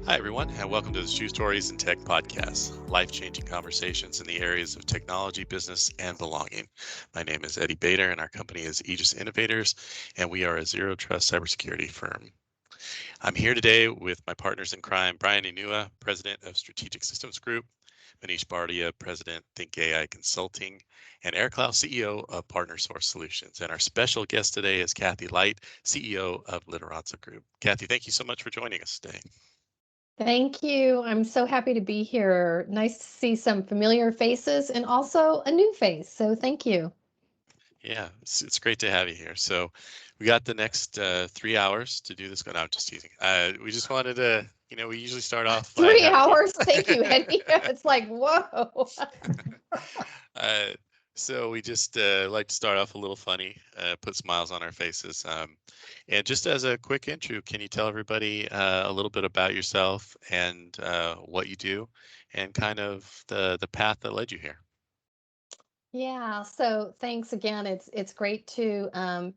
Hi, everyone, and welcome to the Shoe Stories and Tech Podcast, life-changing conversations in the areas of technology, business, and belonging. My name is Eddie Bader, and our company is Aegis Innovators, and we are a zero-trust cybersecurity firm. I'm here today with my partners in crime, Brian Inua, President of Strategic Systems Group, Manish Bardia, President, Think AI Consulting, and Eric Lau, CEO of Partner Source Solutions. And our special guest today is Cathy Light, CEO of Lideranca Group. Cathy, thank you so much for joining us today. Thank you. I'm so happy to be here. Nice to see some familiar faces and also a new face. So thank you. Yeah, it's great to have you here. So we got the next 3 hours to do this. No, I'm just teasing. We just wanted to, we usually start off by Three having you. hours. Thank you, Eddie. It's like, whoa. uh, so we just like to start off a little funny, put smiles on our faces. And just as a quick intro, can you tell everybody a little bit about yourself and what you do and kind of the path that led you here? Yeah, so thanks again. It's great to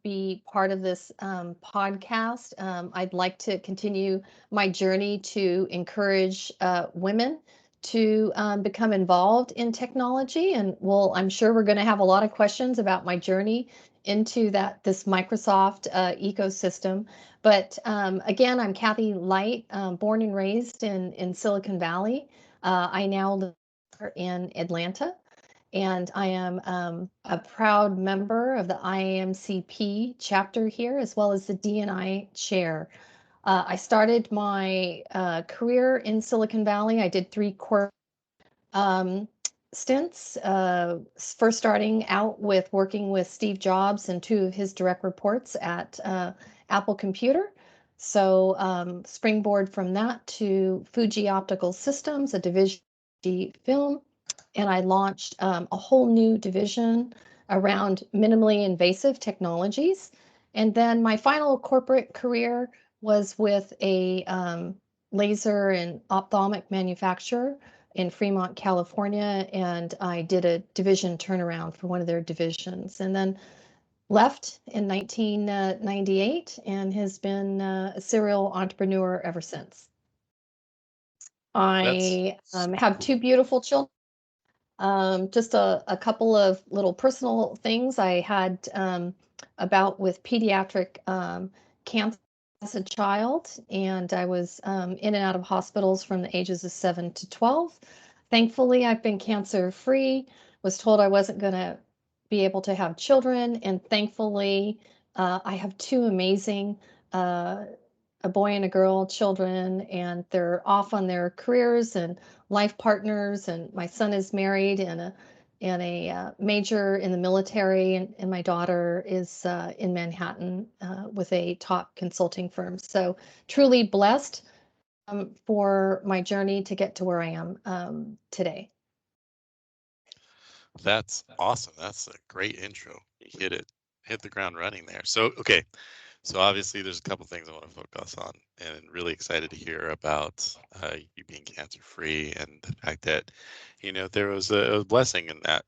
be part of this podcast. I'd like to continue my journey to encourage women to become involved in technology, and I'm sure we're going to have a lot of questions about my journey into this Microsoft ecosystem. But again, I'm Cathy Light, born and raised in Silicon Valley. I now live in Atlanta. And I am a proud member of the IAMCP chapter here, as well as the D&I chair. I started my career in Silicon Valley. I did three um, stints, first starting out with working with Steve Jobs and two of his direct reports at Apple Computer. So springboard from that to Fuji Optical Systems, a division of film, and I launched a whole new division around minimally invasive technologies. And then my final corporate career was with a laser and ophthalmic manufacturer in Fremont, California, and I did a division turnaround for one of their divisions. And then left in 1998 and has been a serial entrepreneur ever since. That's I have two beautiful children. Just a couple of little personal things I had about with pediatric cancer as a child, and I was in and out of hospitals from the ages of 7 to 12. Thankfully, I've been cancer free, was told I wasn't going to be able to have children, and thankfully, I have two amazing a boy and a girl children, and they're off on their careers and life partners. And my son is married and a major in the military, and my daughter is in Manhattan with a top consulting firm. So truly blessed for my journey to get to where I am today. That's awesome. That's a great intro. You hit the ground running there. So, okay. So obviously there's a couple things I want to focus on and really excited to hear about you being cancer free and the fact that, there was a blessing in that.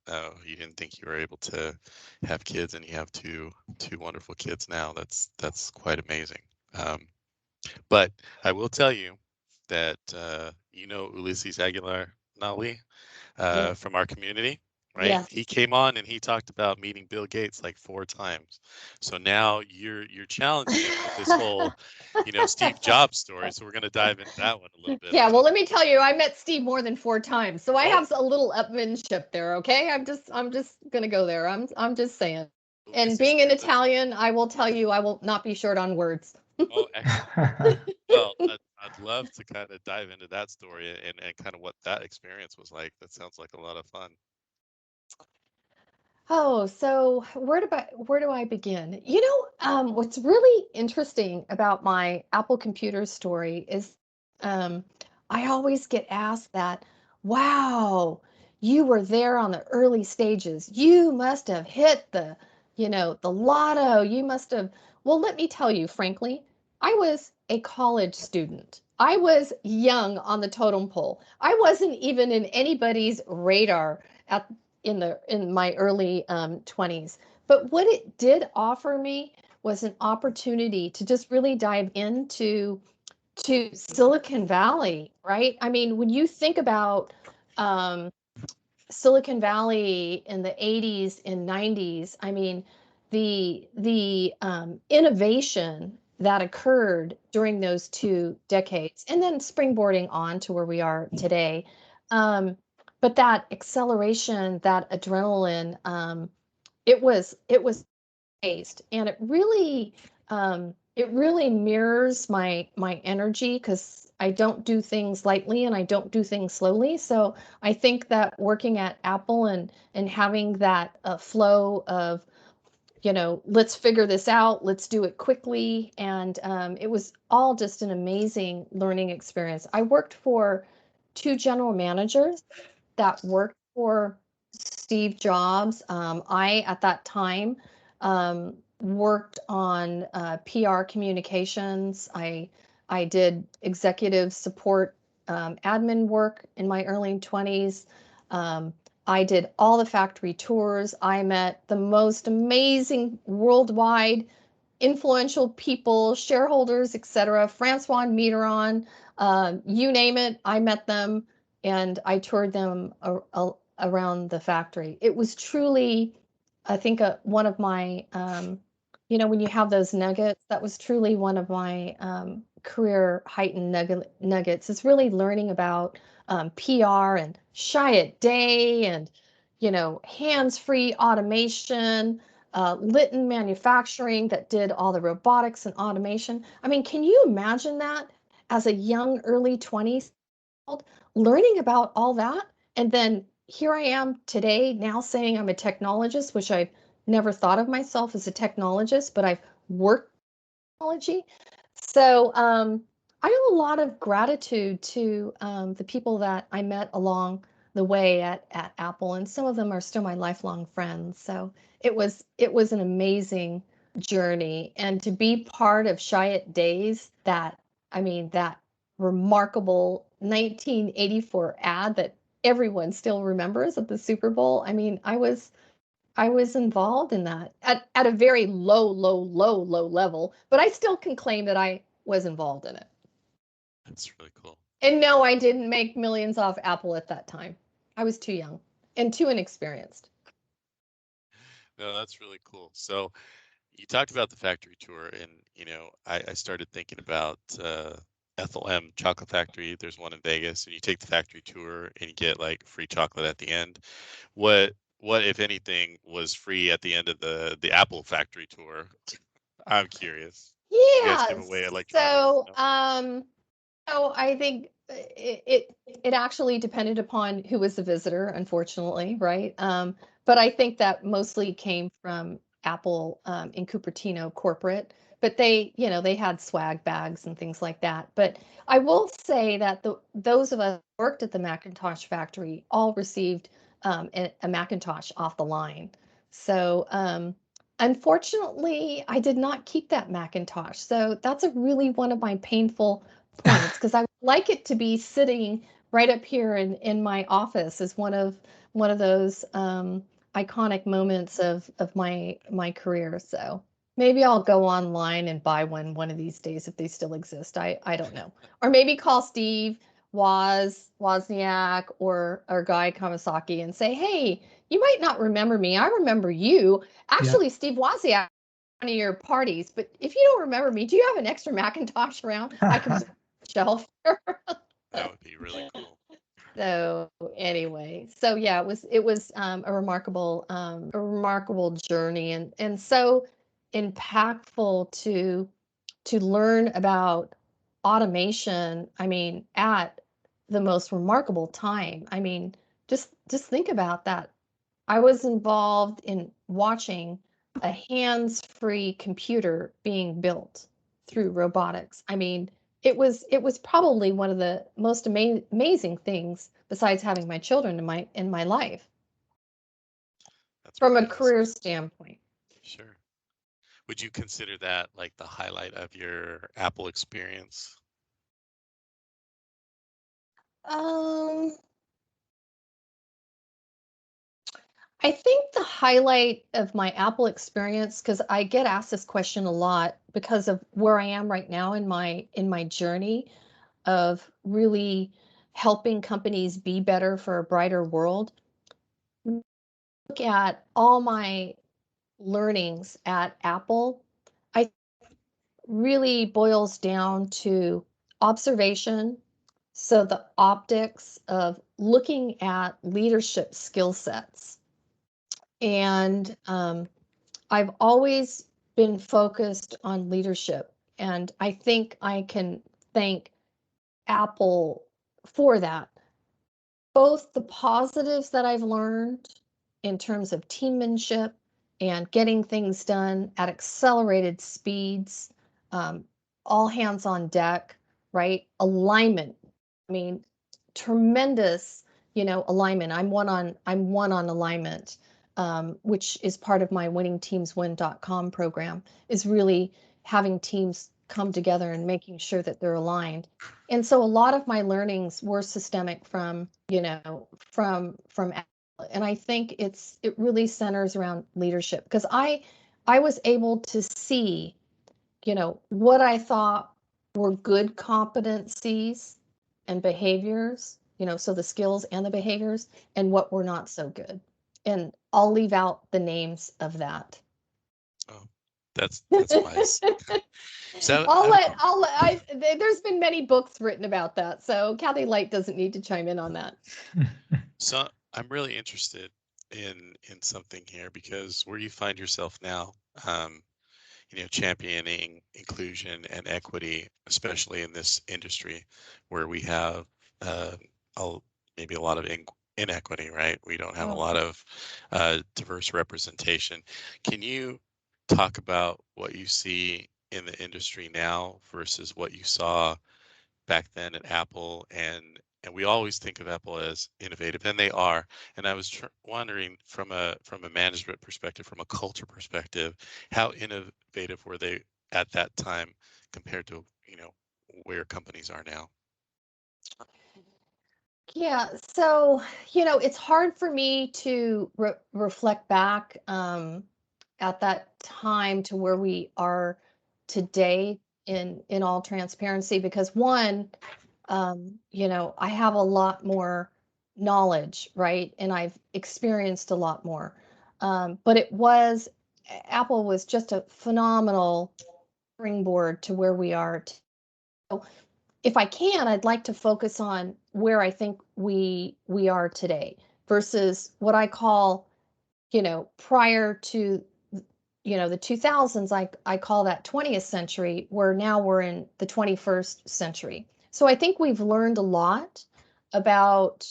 You didn't think you were able to have kids and you have two wonderful kids now. That's quite amazing. Um, but I will tell you that, Ulysses Aguilar Nali Yeah. from our community, right? Yes. He came on and he talked about meeting Bill Gates like 4 times. So now you're challenging him with this whole, Steve Jobs story. So we're going to dive into that one a little bit. Yeah, well, let me tell you, I met Steve more than 4 times, so I Oh, have a little upmanship there. Okay, I'm just gonna go there. I'm just saying. And Ulysses being an translates. Italian, I will tell you, I will not be short on words. Oh, excellent. Well, I'd love to kind of dive into that story and kind of what that experience was like. That sounds like a lot of fun. Oh, so where do I begin? What's really interesting about my Apple Computer story is um, I always get asked that, wow, you were there on the early stages. You must have hit the lotto. You must have. Well, let me tell you, frankly, I was a college student. I was young on the totem pole. I wasn't even in anybody's radar at in my early 20s. But what it did offer me was an opportunity to just really dive into to Silicon Valley, right? I mean, when you think about um, Silicon Valley in the 80s and 90s, I mean, the innovation that occurred during those 2 decades, and then springboarding on to where we are today. Um, but that acceleration, that adrenaline, it was based, and it really mirrors my energy because I don't do things lightly and I don't do things slowly. So I think that working at Apple and having that flow of, let's figure this out, let's do it quickly, and it was all just an amazing learning experience. I worked for 2 general managers that worked for Steve Jobs. I, at that time, worked on PR communications. I did executive support, admin work in my early 20s. Um, I did all the factory tours. I met the most amazing worldwide influential people, shareholders, etc. Francois Mitterrand, you name it, I met them and I toured them around the factory. It was truly, I think, one of my, when you have those nuggets, that was truly one of my career heightened nuggets. Is really learning about PR and Chiat Day and, hands-free automation, Litton Manufacturing that did all the robotics and automation. I mean, can you imagine that as a young, early 20s, learning about all that? And then here I am today now saying I'm a technologist, which I've never thought of myself as a technologist, but I've worked in technology. So I have a lot of gratitude to the people that I met along the way at Apple, and some of them are still my lifelong friends. So it was an amazing journey, and to be part of Chiat Days, that remarkable 1984 ad that everyone still remembers at the Super Bowl. I mean, I was involved in that at a very low, low, low, low level, but I still can claim that I was involved in it. That's really cool. And no, I didn't make millions off Apple at that time. I was too young and too inexperienced. No, that's really cool. So you talked about the factory tour, and I started thinking about Ethel M. Chocolate Factory. There's one in Vegas, and you take the factory tour, and you get like free chocolate at the end. What if anything was free at the end of the Apple factory tour? I'm curious. Do you guys Yeah. give away electronics? So, No. I think it actually depended upon who was the visitor, unfortunately, right? But I think that mostly came from Apple in Cupertino corporate. But they had swag bags and things like that. But I will say that those of us who worked at the Macintosh factory all received a Macintosh off the line. So unfortunately, I did not keep that Macintosh. So that's a really one of my painful points because I would like it to be sitting right up here in my office as one of those iconic moments of my career. So maybe I'll go online and buy one of these days if they still exist. I don't know. Or maybe call Steve Wozniak or Guy Kawasaki and say, hey, you might not remember me. I remember you. Yeah. Actually, Steve Wozniak, one of your parties, but if you don't remember me, do you have an extra Macintosh around? I can put on the shelf. That would be really cool. So anyway, so yeah, it was a remarkable journey, and so impactful to learn about automation. I mean, at the most remarkable time. I mean, just think about that. I was involved in watching a hands-free computer being built through robotics. I mean, it was probably one of the most amazing things besides having my children in my life That's from pretty a awesome. career standpoint. Sure. Would you consider that like the highlight of your Apple experience? Um, I think the highlight of my Apple experience, because I get asked this question a lot because of where I am right now in my journey of really helping companies be better for a brighter world. Look at all my learnings at Apple. I really boils down to observation. So the optics of looking at leadership skill sets. And I've always been focused on leadership. And I think I can thank Apple for that. Both the positives that I've learned in terms of teammanship and getting things done at accelerated speeds, um, all hands on deck, right? Alignment. I mean, tremendous, alignment. I'm one on alignment, which is part of my winningteamswin.com program, is really having teams come together and making sure that they're aligned. And so a lot of my learnings were systemic from, and I think it really centers around leadership because I was able to see, what I thought were good competencies and behaviors, so the skills and the behaviors, and what were not so good. And I'll leave out the names of that. Oh, that's wise. So I'll let I'll let I there's been many books written about that, so Kathy Light doesn't need to chime in on that. so I'm really interested in something here because where you find yourself now, um, championing inclusion and equity, especially in this industry where we have uh, a, maybe a lot of inequity, right? We don't have a Oh, lot of diverse representation. Can you talk about what you see in the industry now versus what you saw back then at Apple? And we always think of Apple as innovative, and they are. And I was wondering from a management perspective, from a culture perspective, how innovative were they at that time compared to where companies are now? yeah. So, it's hard for me to reflect back at that time to where we are today in all transparency because one, I have a lot more knowledge, right? And I've experienced a lot more. But Apple was just a phenomenal springboard to where we are. So if I can, I'd like to focus on where I think we are today versus what I call, prior to, the 2000s, I call that 20th century, where now we're in the 21st century. So I think we've learned a lot about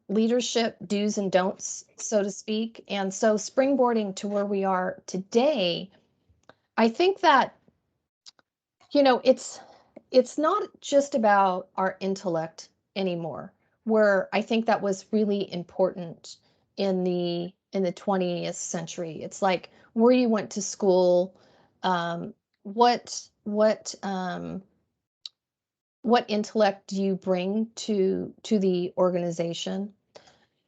leadership do's and don'ts, so to speak. And so springboarding to where we are today, I think that, it's not just about our intellect anymore, where I think that was really important in the 20th century. It's like where you went to school, um, what intellect do you bring to the organization?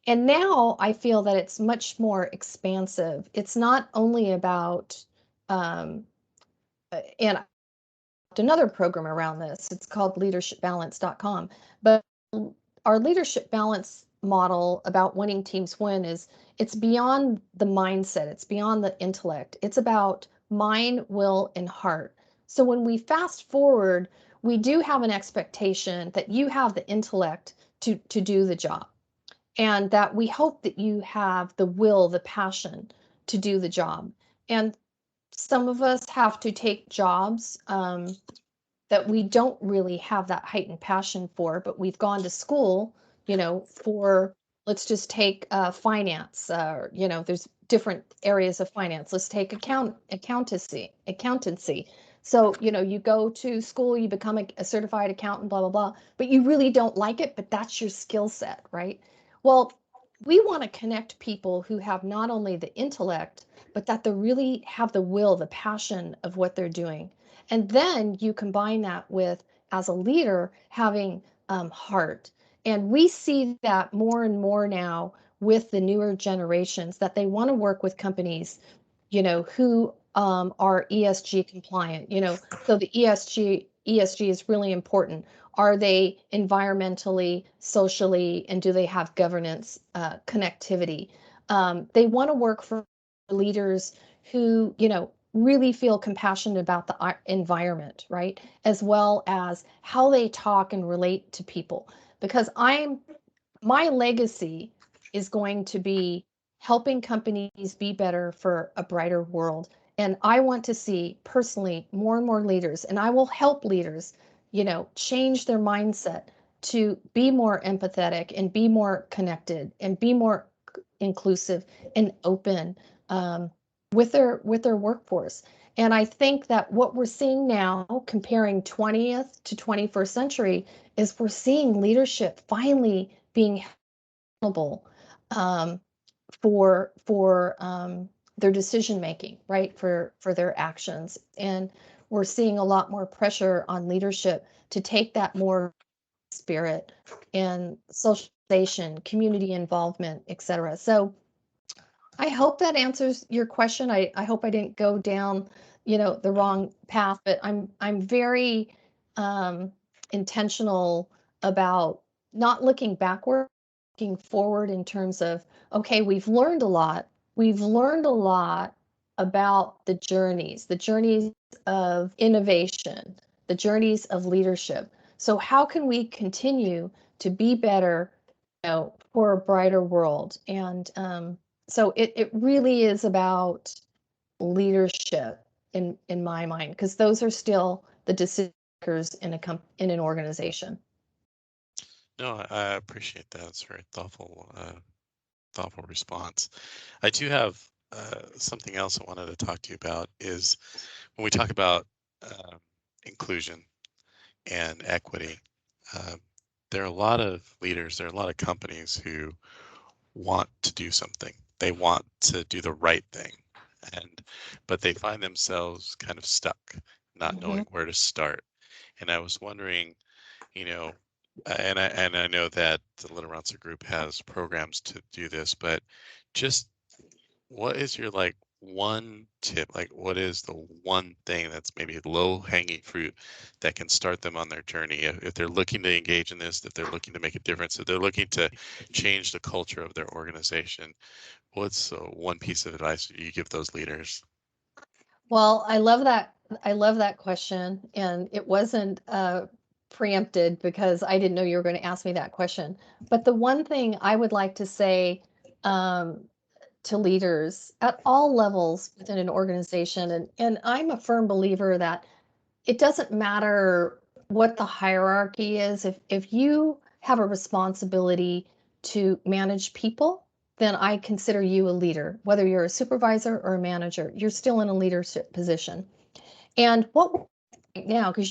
And now I feel that it's much more expansive. It's not only about and another program around this. It's called leadershipbalance.com. But our leadership balance model about winning teams win is it's beyond the mindset, it's beyond the intellect. It's about mind, will, and heart. So when we fast forward, we do have an expectation that you have the intellect to do the job and that we hope that you have the will, the passion to do the job. And some of us have to take jobs that we don't really have that heightened passion for, but we've gone to school, for, let's just take finance. There's different areas of finance. Let's take accountancy. So, you go to school, you become a certified accountant, blah, blah, blah, but you really don't like it, but that's your skill set, right? Well, we want to connect people who have not only the intellect, but that they really have the will, the passion of what they're doing. And then you combine that with, as a leader, having heart. And we see that more and more now with the newer generations that they want to work with companies, who are ESG compliant. So the ESG is really important. Are they environmentally, socially, and do they have governance connectivity? They want to work for leaders who, really feel compassionate about the environment, right? As well as how they talk and relate to people. Because my legacy is going to be helping companies be better for a brighter world. And I want to see personally more and more leaders, and I will help leaders, change their mindset to be more empathetic and be more connected and be more inclusive and open, with their workforce. And I think that what we're seeing now, comparing 20th to 21st century, is we're seeing leadership finally being accountable, um, for their decision making, right? For their actions, and we're seeing a lot more pressure on leadership to take that more spirit and socialization, community involvement, etc. So I hope that answers your question. I hope I didn't go down, the wrong path, but I'm very um, intentional about not looking backward, looking forward in terms of, okay, we've learned a lot. We've learned a lot about the journeys of innovation, the journeys of leadership. So how can we continue to be better, for a brighter world? And so it really is about leadership in my mind, because those are still the decision makers in an organization. No, I appreciate that. It's a very thoughtful response. I do have something else I wanted to talk to you about is when we talk about uh, inclusion and equity. Uh, there are a lot of leaders, there are a lot of companies who want to do something. They want to do the right thing, and but they find themselves kind of stuck, not Hmm. knowing where to start. And I was wondering, you know, and I know that the Lideranca group has programs to do this, but just what is your like one tip? Like, what is the one thing that's maybe low hanging fruit that can start them on their journey? If they're looking to engage in this, if they're looking to make a difference, if they're looking to change the culture of their organization, what's one piece of advice you give those leaders? Well, I love that question, and it wasn't preempted because I didn't know you were going to ask me that question. But the one thing I would like to say, um, to leaders at all levels within an organization, and I'm a firm believer that it doesn't matter what the hierarchy is. If you have a responsibility to manage people, then I consider you a leader. Whether you're a supervisor or a manager, you're still in a leadership position. And what right now, because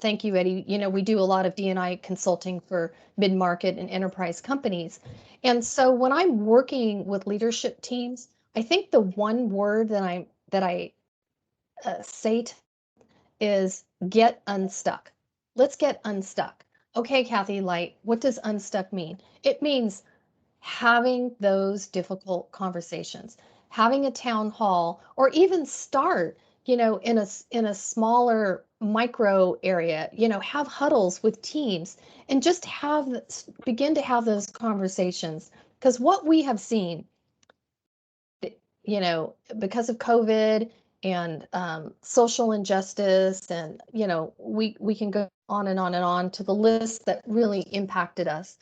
thank you, Eddie. We do a lot of D&I consulting for mid-market and enterprise companies. And so when I'm working with leadership teams, I think the one word that I say to is get unstuck. Let's get unstuck. Okay, Cathy Light, what does unstuck mean? It means having those difficult conversations, having a town hall, or even start, in a smaller micro area, have huddles with teams and just begin to have those conversations. Because what we have seen, because of COVID and social injustice, and we can go on and on and on to the list that really impacted us,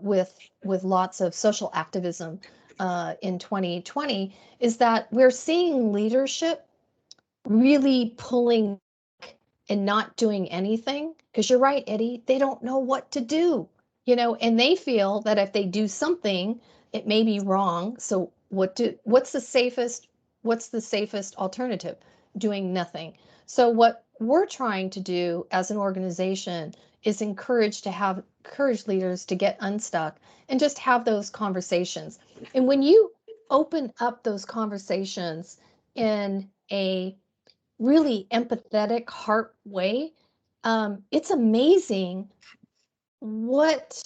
with lots of social activism in 2020, is that we're seeing leadership really pulling and not doing anything. Because you're right, Eddie, they don't know what to do, and they feel that if they do something, it may be wrong. So what's the safest alternative? Doing nothing. So what we're trying to do as an organization is encourage leaders to get unstuck and just have those conversations. And when you open up those conversations in a really empathetic heart way, it's amazing what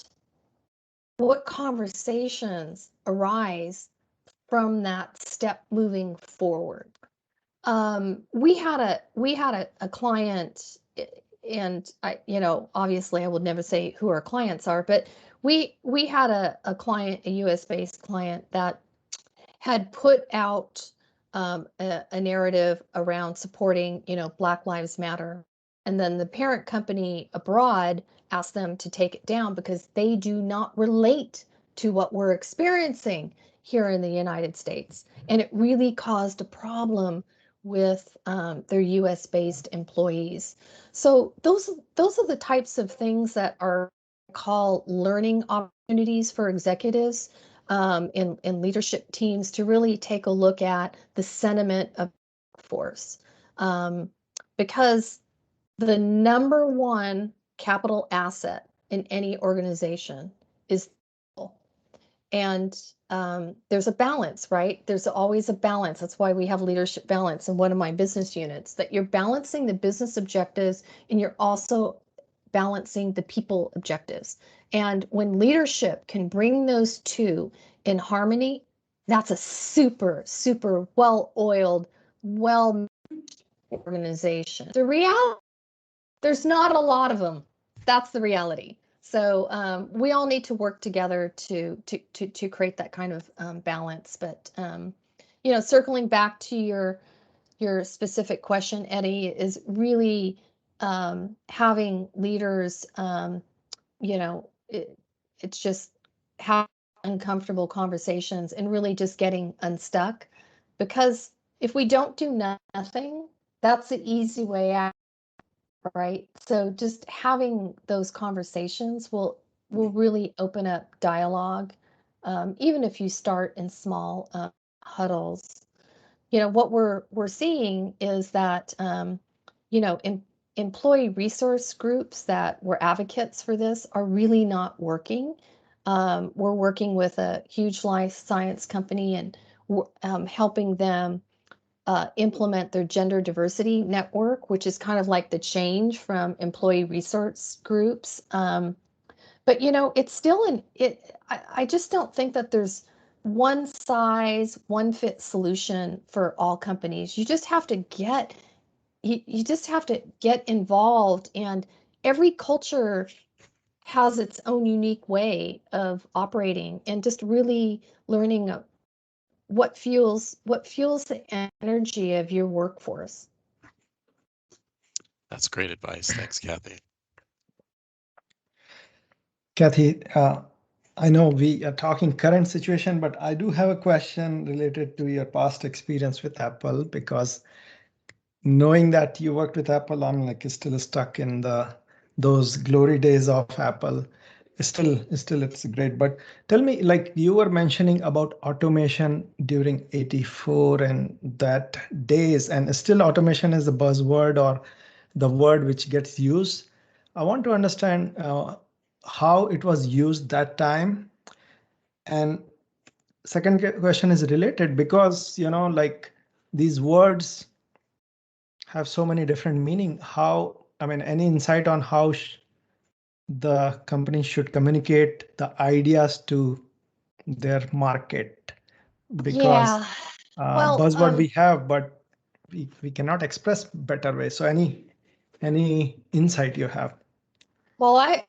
what conversations arise from that step moving forward. We had a client, and obviously I would never say who our clients are, but we had a client, a US based client that had put out a narrative around supporting, Black Lives Matter. And then the parent company abroad asked them to take it down because they do not relate to what we're experiencing here in the United States. And it really caused a problem with their US based employees. So those are the types of things that are called learning opportunities for executives in leadership teams to really take a look at the sentiment of the workforce. Because the number one capital asset in any organization is people. And there's a balance, right? There's always a balance. That's why we have leadership balance in one of my business units, that you're balancing the business objectives and you're also balancing the people objectives. And when leadership can bring those two in harmony, that's a super, super well-oiled, well organization. The reality, there's not a lot of them. That's the reality. So we all need to work together to create that kind of balance. But circling back to your specific question, Eddie, is really having leaders. It's just having uncomfortable conversations and really just getting unstuck. Because if we don't do nothing, that's the easy way out, right? So just having those conversations will really open up dialogue, even if you start in small huddles. What we're seeing is that employee resource groups that were advocates for this are really not working. We're working with a huge life science company and helping them implement their gender diversity network, which is kind of like the change from employee resource groups. But it's still I just don't think that there's one size, one fit solution for all companies. You just have to get involved, and every culture has its own unique way of operating, and just really learning what fuels the energy of your workforce. That's great advice. Thanks, Cathy. Cathy, I know we are talking current situation, but I do have a question related to your past experience with Apple, because knowing that you worked with Apple, I'm like still stuck in those glory days of Apple. Still it's great. But tell me, like you were mentioning about automation during 84 and that days, and still automation is the buzzword or the word which gets used. I want to understand how it was used that time. And second question is related because, like these words have so many different meaning. Any insight on how the company should communicate the ideas to their market? Because Yeah. Well, buzzword we have, but we cannot express better way. So any insight you have? well,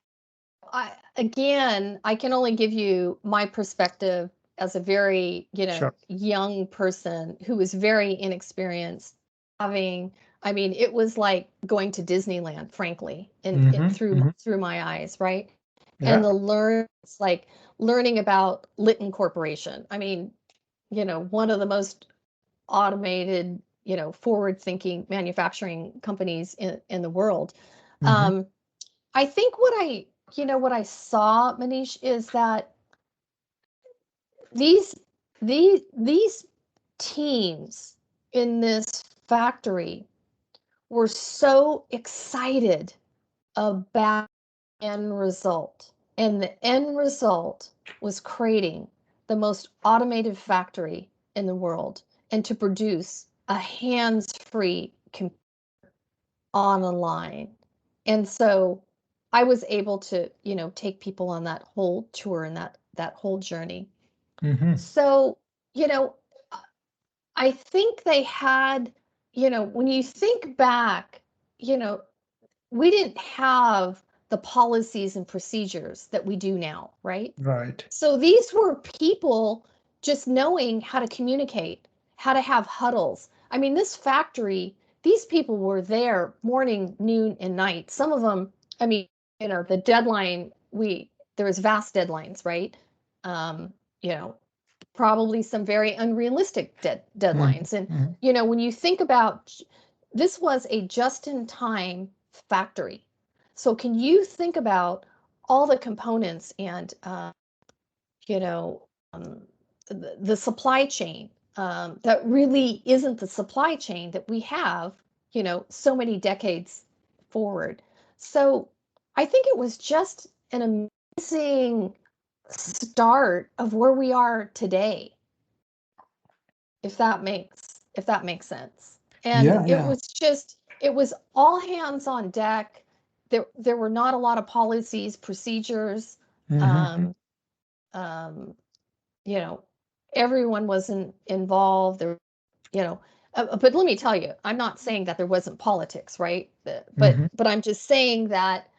again, I can only give you my perspective as a very, Sure. young person who was very inexperienced. It was like going to Disneyland, frankly, and through my eyes, right? And Yeah. it's like learning about Litton Corporation. One of the most automated, forward-thinking manufacturing companies in the world. Mhm. Um, I think what I saw, Manish, is that these these teams in this factory were so excited about the end result. And the end result was creating the most automated factory in the world and to produce a hands-free computer on a line. And so I was able to, take people on that whole tour and that whole journey. Mm-hmm. So, you know, I think they had, when you think back, we didn't have the policies and procedures that we do now, right? Right. So these were people just knowing how to communicate, how to have huddles. I mean, this factory, these people were there morning, noon, and night. Some of them, I mean, the deadline, there was vast deadlines, right? Um, you know, Probably some very unrealistic deadlines. And, Mm-hmm. when you think about, this was a just-in-time factory. So can you think about all the components and, you know, um, the supply chain that really isn't the supply chain that we have, so many decades forward. So I think it was just an amazing start of where we are today, if that makes sense. And Yeah, yeah. it was all hands on deck. There were not a lot of policies, procedures. Mm-hmm. Um, um, you know, Everyone wasn't involved. You know, but let me tell you, I'm not saying that there wasn't politics, right? Mm-hmm. But I'm just saying that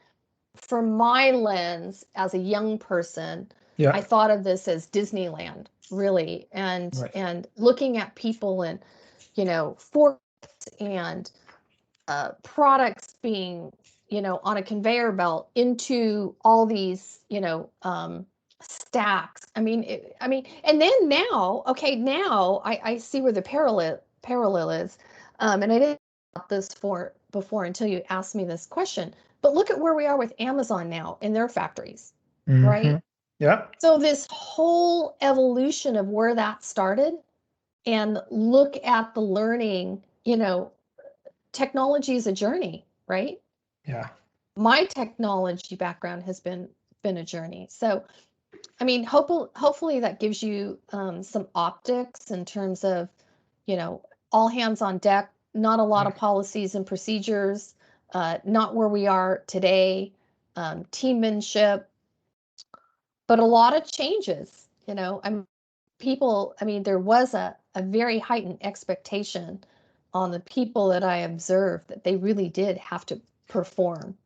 from my lens as a young person, I Yeah. thought of this as Disneyland, really, and Right. looking at people and forks and products being on a conveyor belt into all these stacks. And then now, okay, now I see where the parallel is, and I didn't think about this before until you asked me this question. But look at where we are with Amazon now in their factories, Mm-hmm. right? Yeah. So this whole evolution of where that started, and look at the learning, technology is a journey, right? Yeah. My technology background has been a journey. So, I mean, hopefully that gives you some optics in terms of, you know, all hands on deck, not a lot Yeah. of policies and procedures, not where we are today, teammanship, but a lot of changes. There was a very heightened expectation on the people that I observed that they really did have to perform.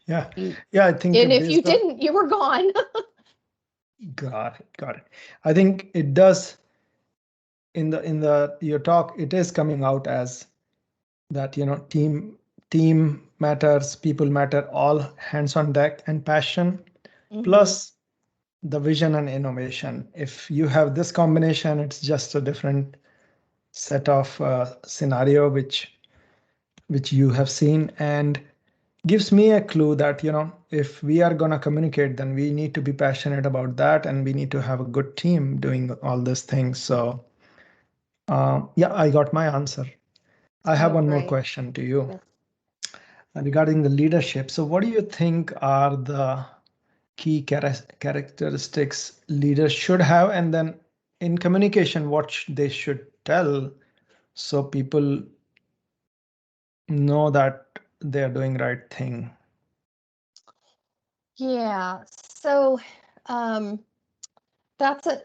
Yeah. You, Yeah. I think and if you based on didn't, you were gone. got it. Got it. I think it does in the your talk, it is coming out as that, team matters, people matter, all hands on deck and passion, Hmm. plus the vision and innovation. If you have this combination, it's just a different set of scenario which you have seen, and gives me a clue that, if we are going to communicate, then we need to be passionate about that, and we need to have a good team doing all these things. So yeah, I got my answer. I have Oh, one more great. question to you Yes. regarding the leadership. So what do you think are the key characteristics leaders should have, and then in communication, what they should tell, so people know that they're doing right thing? Yeah. So, um, that's a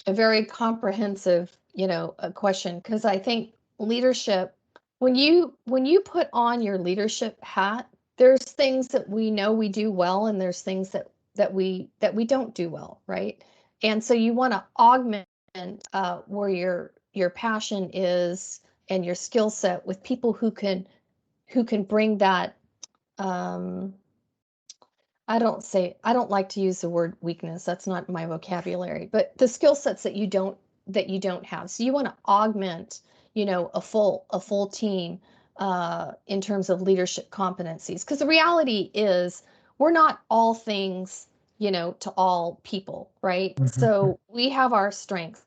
very comprehensive, a question, because I think leadership, when you put on your leadership hat, there's things that we know we do well, and there's things that we don't do well, right? And so you want to augment where your passion is and your skill set with people who can bring that. Um, I don't like to use the word weakness. That's not my vocabulary, but the skill sets that you don't have. So you want to augment, a full team in terms of leadership competencies. Because the reality is we're not all things, to all people, right? Mhm. So we have our strengths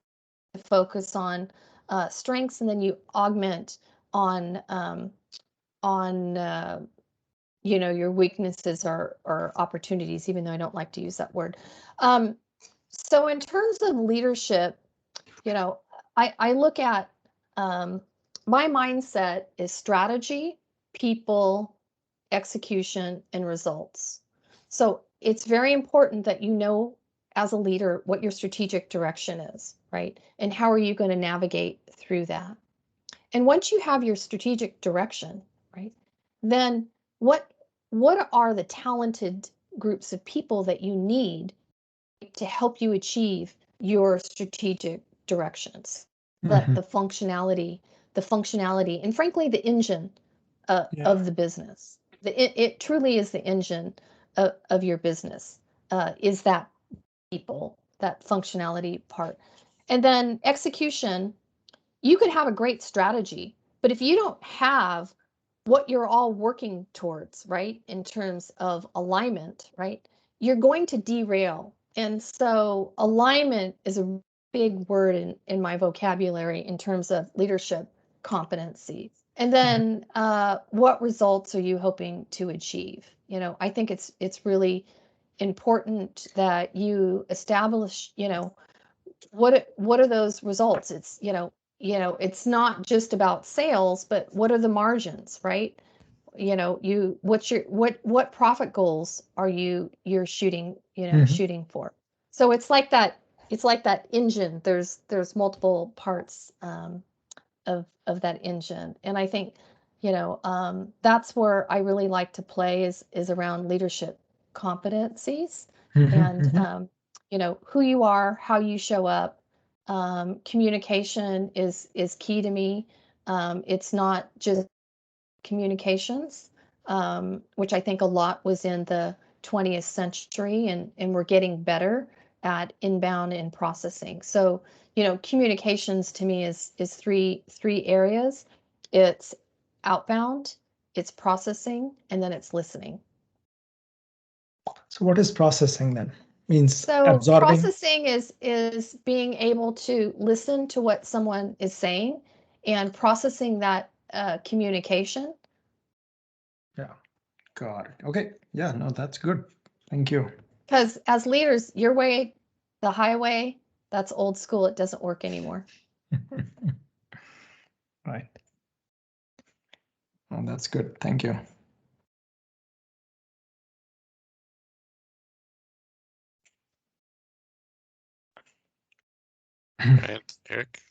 to focus on strengths, and then you augment on your weaknesses or opportunities, even though I don't like to use that word. Um, so in terms of leadership, you know, I look at my mindset is strategy, people, execution, and results. So it's very important that you know as a leader what your strategic direction is, right? And how are you going to navigate through that? And once you have your strategic direction, right, then what are the talented groups of people that you need to help you achieve your strategic directions? Mhm. The functionality, and frankly, the engine Yeah. of the business. It truly is the engine of your business, is that people, that functionality part. And then execution, you could have a great strategy, but if you don't have what you're all working towards, right, in terms of alignment, right, you're going to derail. And so alignment is a big word in my vocabulary in terms of leadership competencies. And then what results are you hoping to achieve? You know, I think it's really important that you establish, you know, what are those results? It's, it's not just about sales, but what are the margins, right? You know, what's your what profit goals are you're shooting, Mhm. shooting for? So it's like that engine. There's multiple parts of that engine. And I think, that's where I really like to play is around leadership competencies Mhm. and, Mhm. who you are, how you show up. Communication is key to me. It's not just communications, which I think a lot was in the 20th century, and we're getting better at inbound and processing. So, communications to me is three areas. It's outbound, it's processing, and then it's listening. So what is processing then? Means So absorbing. processing is being able to listen to what someone is saying and processing that communication. Yeah, got it. Okay. Yeah, no, that's good. Thank you. Because as leaders, your way, the highway, that's old school. It doesn't work anymore. Right. Oh, that's good. Thank you. Brian, Eric.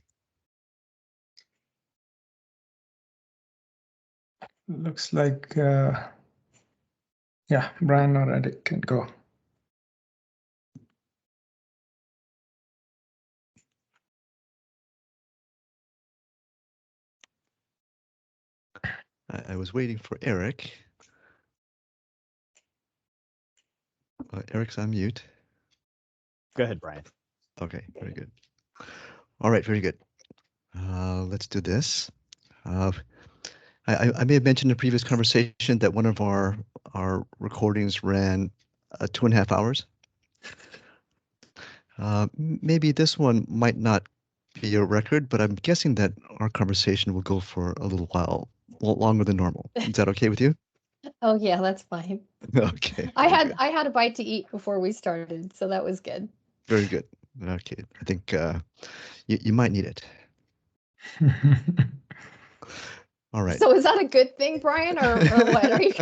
Looks like, yeah, Brian or Eric can go. I was waiting for Eric. Eric's on mute. Go ahead, Brian. Okay, very good. All right, very good. Let's do this. I may have mentioned in a previous conversation that one of our recordings ran 2.5 hours. Maybe this one might not be a record, but I'm guessing that our conversation will go for a little while, longer than normal. Is that okay with you? Oh yeah, that's fine. Okay. I very good. had a bite to eat before we started, so that was good. Very good. Okay, I think you might need it. All right. So is that a good thing, Brian, or what? Are you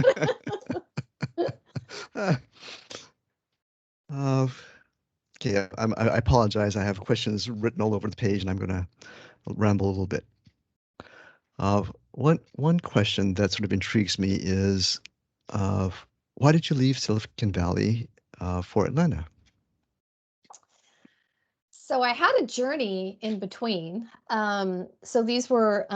Okay, I apologize. I have questions written all over the page, and I'm going to ramble a little bit. One question that sort of intrigues me is, why did you leave Silicon Valley for Atlanta? So I had a journey in between. So these were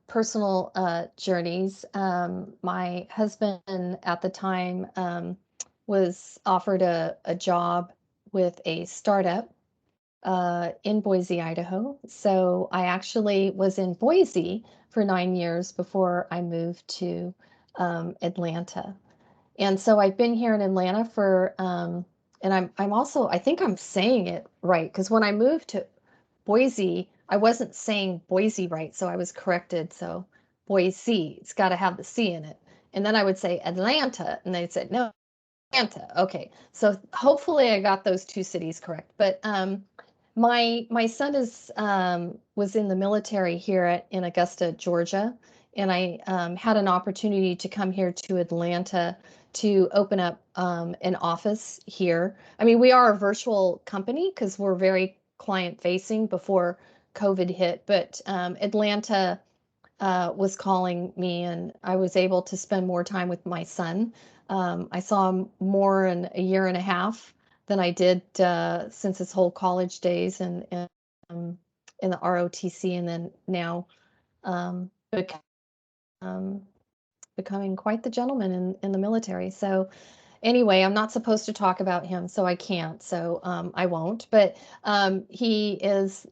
personal journeys. My husband at the time was offered a job with a startup in Boise, Idaho. So I actually was in Boise for 9 years before I moved to Atlanta. And so I've been here in Atlanta for, and I'm also, I think I'm saying it right, because when I moved to Boise, I wasn't saying Boise right, so I was corrected. So Boise, it's got to have the C in it. And then I would say Atlanta, and they'd say, no, Atlanta. Okay, so hopefully I got those two cities correct. But my son is was in the military here in Augusta, Georgia, and I had an opportunity to come here to Atlanta to open up an office here. I mean, we are a virtual company because we're very client facing before COVID hit, but Atlanta was calling me, and I was able to spend more time with my son. I saw him more in a year and a half than I did since his whole college days and in the ROTC, and then now um, bec- um, becoming quite the gentleman in the military. So anyway, I'm not supposed to talk about him, so I can't. So I won't. But he is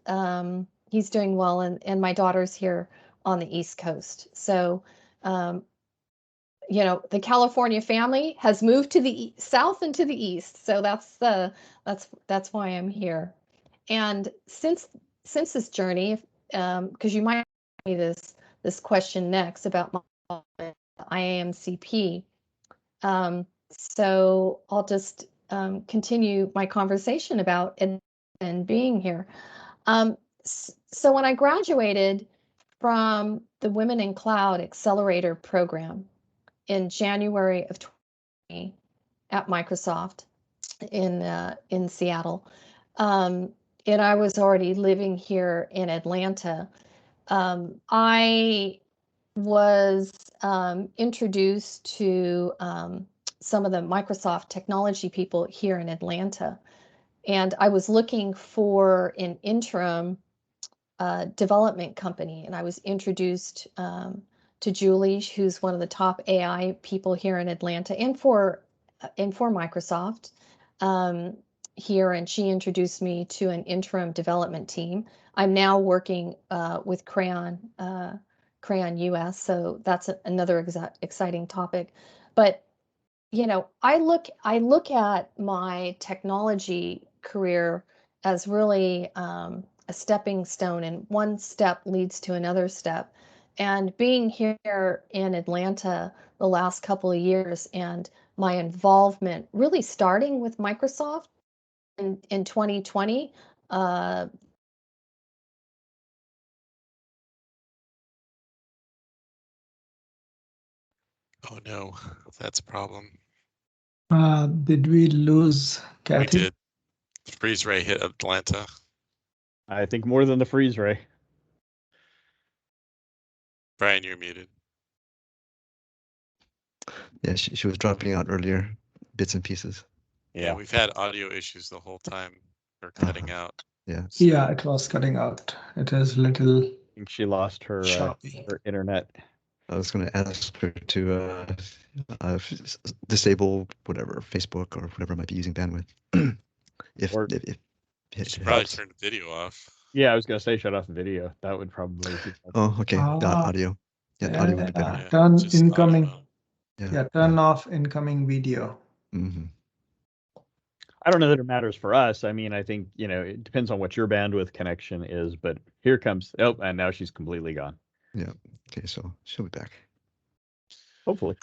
he's doing well, and my daughter's here on the East Coast. So um, you know, the California family has moved to the south and to the east. So that's why I'm here. And since this journey, because you might ask me this question next about my IAMCP. So I'll just continue my conversation about it and being here. So when I graduated from the Women in Cloud Accelerator program in January of 20 at Microsoft in Seattle, and I was already living here in Atlanta, I was introduced to some of the Microsoft technology people here in Atlanta. And I was looking for an interim development company. And I was introduced to Julie, who's one of the top AI people here in Atlanta and for Microsoft here. And she introduced me to an interim development team. I'm now working with Crayon US, so that's another exciting topic. But you know, I look at my technology career as really a stepping stone, and one step leads to another step. And being here in Atlanta the last couple of years, and my involvement really starting with Microsoft in 2020. Uh, Oh no, that's a problem. Did we lose We Cathy? did. Freeze ray hit Atlanta. I think more than the freeze ray. Brian, you're muted. Yeah, she was dropping out earlier, bits and pieces. Yeah, we've had audio issues the whole time, or cutting out. Yeah. So, Yeah, it was cutting out. It is little I think she lost her choppy. her internet. I was going to ask her to disable whatever Facebook or whatever might be using bandwidth. if Or- if you it should probably helps. turn the video off. Yeah, I was gonna say shut off the video. That would probably be Oh, okay. Ah, Audio. Yeah, yeah, audio would be better. Yeah, turn just incoming. audio. Yeah, turn off incoming video. Mm-hmm. I don't know that it matters for us. I mean, I think, you know, it depends on what your bandwidth connection is, but here comes, oh, and now she's completely gone. Yeah. Okay, so she'll be back. Hopefully.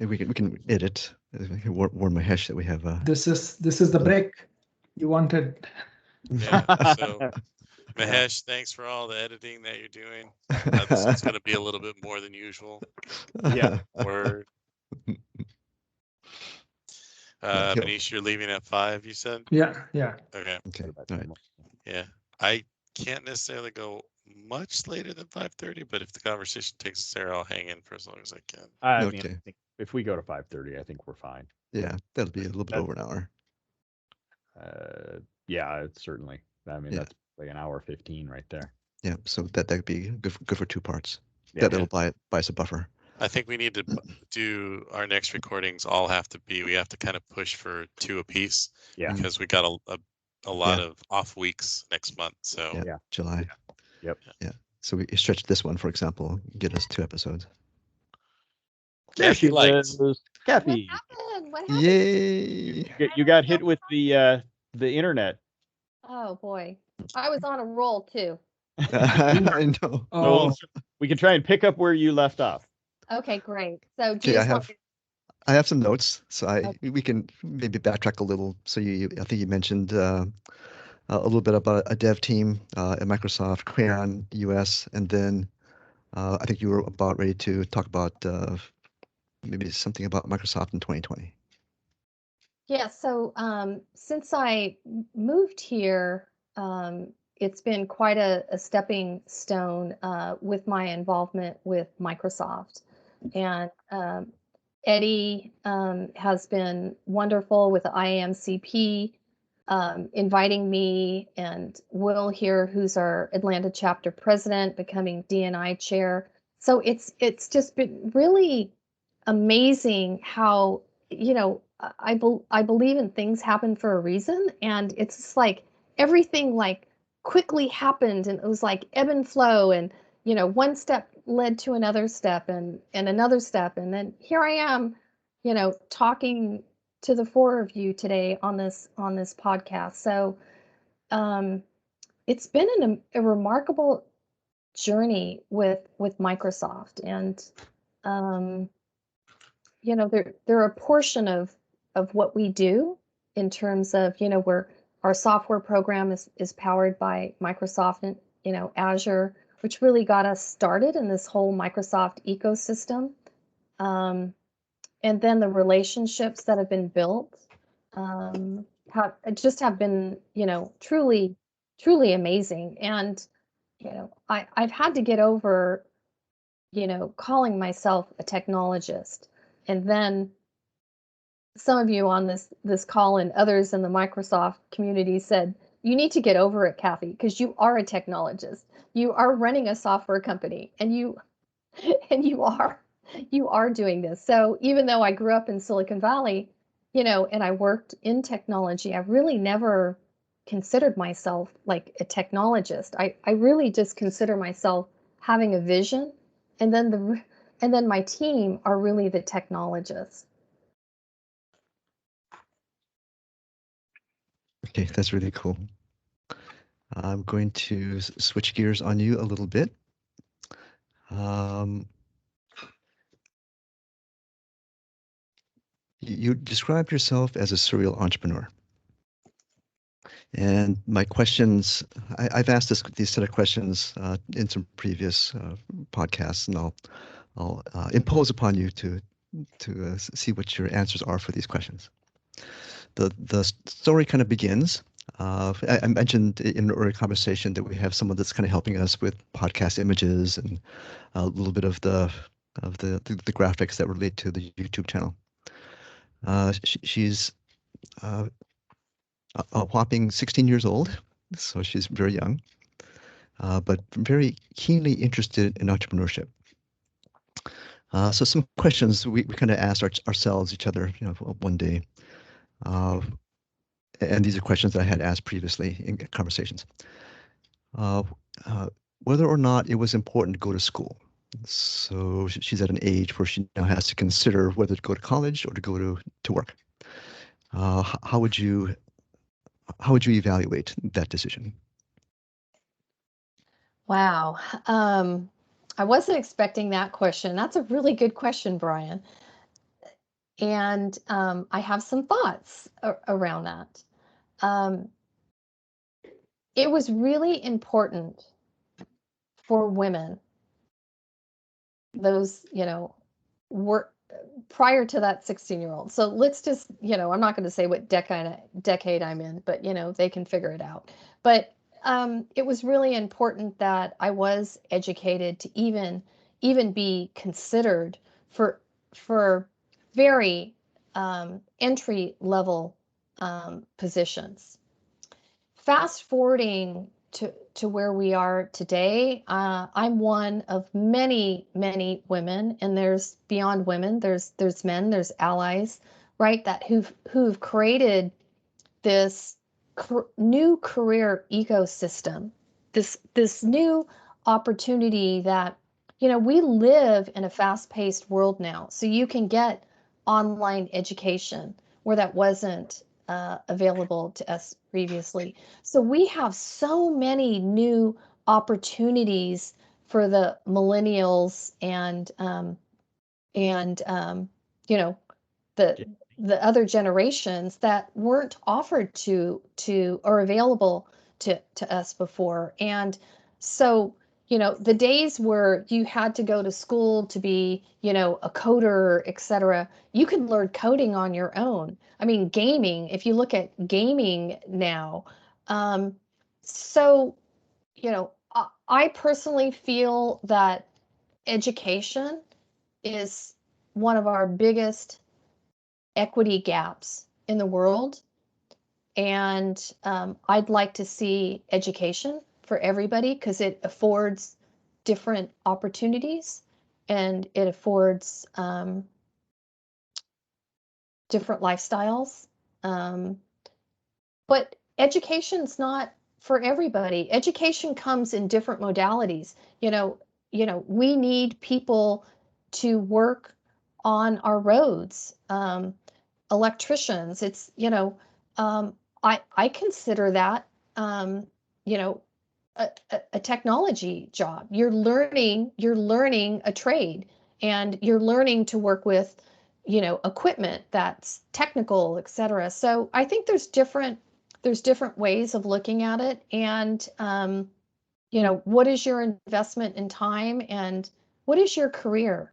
If we can edit. We can warn Mahesh that we have. This is the break you wanted. Yeah, so Mahesh, thanks for all the editing that you're doing. This is going to be a little bit more than usual. Yeah. Word. Yeah, he'll- Manish, you're leaving at 5, you said? Yeah, yeah. Okay. Okay. What about All right. normal? Yeah. I can't necessarily go much later than 5:30, but if the conversation takes us there, I'll hang in for as long as I can. I mean, Okay. I think if we go to 5:30, I think we're fine. Yeah, that'll be a little bit That- over an hour. Yeah, it's certainly. I mean, Yeah. that's like an hour 15 right there. Yeah, so that'd be good for 2 parts. Yeah. That'll buy us a buffer. I think we need to do our next recordings all have to be, we have to kind of push for 2 apiece Yeah. because we got a lot of off weeks next month. So Yeah, Yeah. July. Yep. Yeah. So we stretch this one, for example, get us 2 episodes. There she likes. is. Kathy, what happened? Yay! you got hit with the internet. Oh boy, I was on a roll too. I know. Oh, We can try and pick up where you left off. Okay, great. So do Okay, you I just want have I have some notes, so Okay. we can maybe backtrack a little. So I think you mentioned a little bit about a dev team at Microsoft, Crayon US, and then I think you were about ready to talk about maybe something about Microsoft in 2020. Yeah, so since I moved here, it's been quite a stepping stone with my involvement with Microsoft. And Eddie has been wonderful with the IAMCP, inviting me, and Will here, who's our Atlanta chapter president, becoming D&I chair. So it's just been really amazing how, I believe in things happen for a reason, and it's just like everything like quickly happened, and it was like ebb and flow, and one step led to another step, and another step, and then here I am, talking to the four of you today on this podcast. So it's been a remarkable journey with Microsoft, and um, they're a portion of what we do in terms of, where our software program is powered by Microsoft and, Azure, which really got us started in this whole Microsoft ecosystem. And then the relationships that have been built have been, truly, truly amazing. And, I've had to get over, calling myself a technologist. And then some of you on this call and others in the Microsoft community said, you need to get over it, Cathy, because you are a technologist. You are running a software company, and you and you are doing this. So even though I grew up in Silicon Valley, and I worked in technology, I really never considered myself like a technologist. I really just consider myself having a vision, and then my team are really the technologists. Okay, that's really cool. I'm going to switch gears on you a little bit. You described yourself as a serial entrepreneur. And my questions, I've asked these set of questions in some previous podcasts, and I'll impose upon you to see what your answers are for these questions. The story kind of begins. I mentioned in an earlier conversation that we have someone that's kind of helping us with podcast images and a little bit of the graphics that relate to the YouTube channel. She's a whopping 16 years old, so she's very young, but very keenly interested in entrepreneurship. So some questions we kind of asked ourselves, each other, one day. And these are questions that I had asked previously in conversations. Whether or not it was important to go to school. So she's at an age where she now has to consider whether to go to college or to go to work. How would you evaluate that decision? Wow. I wasn't expecting that question. That's a really good question, Brian. And I have some thoughts around that. It was really important for women, those, were prior to that 16-year-old. So let's just, I'm not going to say what decade I'm in, but, they can figure it out. But it was really important that I was educated to even be considered for very entry level positions. Fast forwarding to where we are today, I'm one of many women, and there's beyond women, there's men, there's allies, right? That who've created this new career ecosystem, this new opportunity that, we live in a fast-paced world now. So you can get online education where that wasn't available to us previously. So we have so many new opportunities for the millennials and the other generations that weren't offered to or available to us before. And so the days where you had to go to school to be, a coder, etc., you can learn coding on your own. I mean, gaming, if you look at gaming now, so, I personally feel that education is one of our biggest equity gaps in the world. And I'd like to see education for everybody because it affords different opportunities and it affords different lifestyles. But education's not for everybody. Education comes in different modalities. We need people to work on our roads, electricians. It's, I consider that, you know, a technology job. You're learning a trade, and you're learning to work with, equipment that's technical, et cetera. So I think there's different ways of looking at it. And, what is your investment in time and what is your career,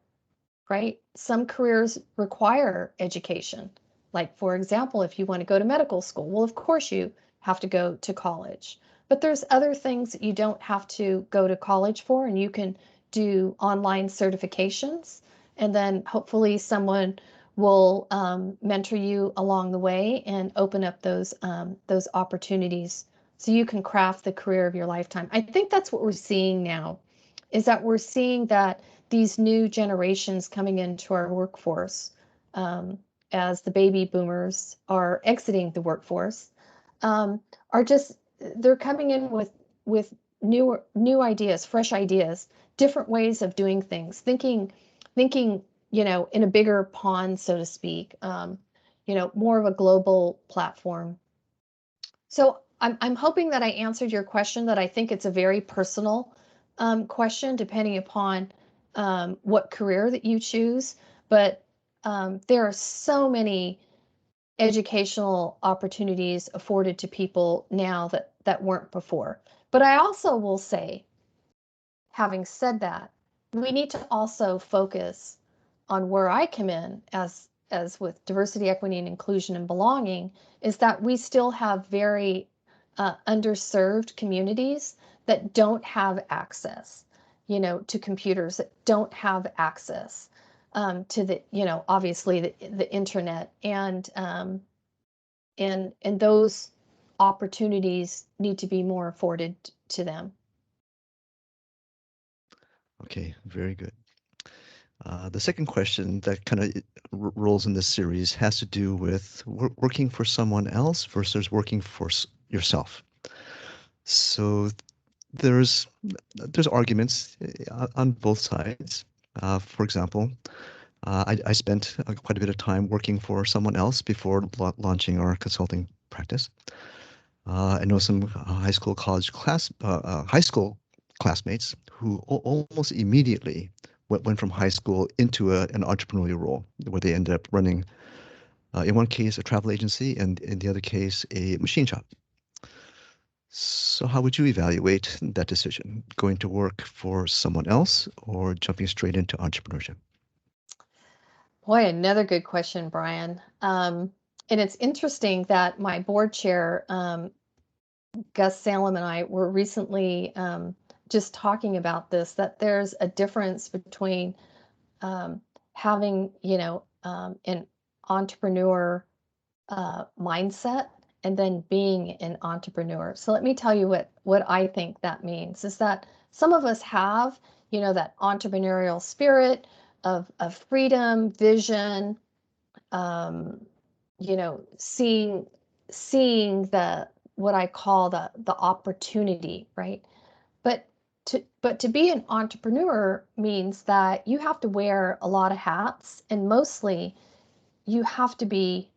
right? Some careers require education. Like, for example, if you want to go to medical school, well, of course you have to go to college. But there's other things that you don't have to go to college for, and you can do online certifications. And then hopefully someone will mentor you along the way and open up those opportunities so you can craft the career of your lifetime. I think that's what we're seeing now, is that we're seeing that these new generations coming into our workforce, as the baby boomers are exiting the workforce, are just, they're coming in with new ideas, fresh ideas, different ways of doing things, thinking, in a bigger pond, so to speak, more of a global platform. So I'm hoping that I answered your question, that I think it's a very personal question, depending upon what career that you choose. But there are so many educational opportunities afforded to people now that weren't before. But I also will say, having said that, we need to also focus on where I come in as with diversity, equity, and inclusion and belonging, is that we still have very underserved communities that don't have access, to computers, that don't have access to the, obviously the internet, and those opportunities need to be more afforded to them. Okay, very good. The second question that kind of rolls in this series has to do with working for someone else versus working for yourself. So there's arguments on both sides. For example, I spent quite a bit of time working for someone else before launching our consulting practice. I know some high school classmates who almost immediately went from high school into an entrepreneurial role, where they ended up running, in one case, a travel agency, and in the other case, a machine shop. So how would you evaluate that decision, going to work for someone else or jumping straight into entrepreneurship? Boy, another good question, Brian. And it's interesting that my board chair, Gus Salem, and I were recently just talking about this, that there's a difference between having, an entrepreneur mindset and then being an entrepreneur. So let me tell you what I think that means, is that some of us have, that entrepreneurial spirit of freedom, vision, seeing the, what I call the opportunity, right? But to be an entrepreneur means that you have to wear a lot of hats, and mostly you have to be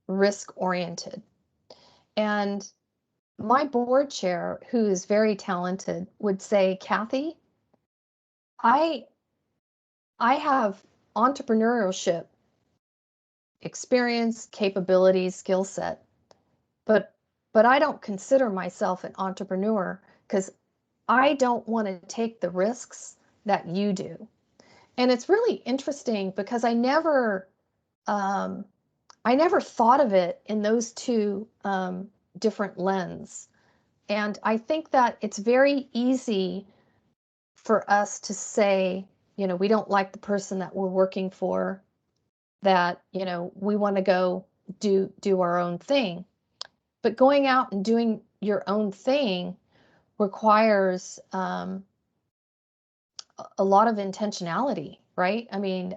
risk oriented. And my board chair, who is very talented, would say, Cathy, I have entrepreneurship experience, capabilities, skill set, but I don't consider myself an entrepreneur because I don't want to take the risks that you do. And it's really interesting because I never thought of it in those two different lenses. And I think that it's very easy for us to say, we don't like the person that we're working for, that, we want to go do our own thing. But going out and doing your own thing requires a lot of intentionality, right? I mean,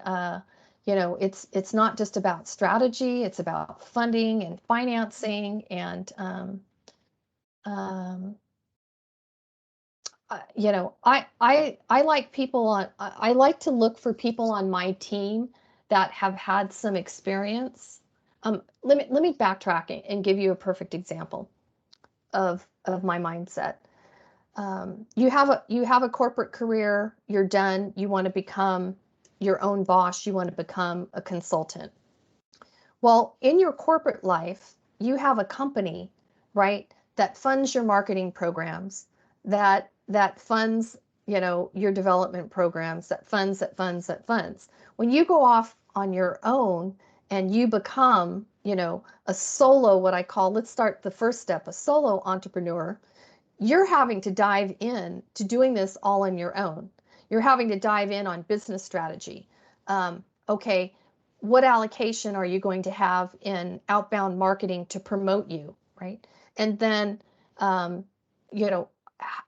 it's not just about strategy; it's about funding and financing, and um, I like people on. I like to look for people on my team that have had some experience. Let me backtrack and give you a perfect example of my mindset. You have a corporate career, you're done, you want to become your own boss, you want to become a consultant. Well, in your corporate life, you have a company, right, that funds your marketing programs, that funds, your development programs, that funds. When you go off on your own and you become, a solo, what I call, let's start the first step, a solo entrepreneur, you're having to dive in to doing this all on your own. You're having to dive in on business strategy. Okay, what allocation are you going to have in outbound marketing to promote you, right? And then, you know,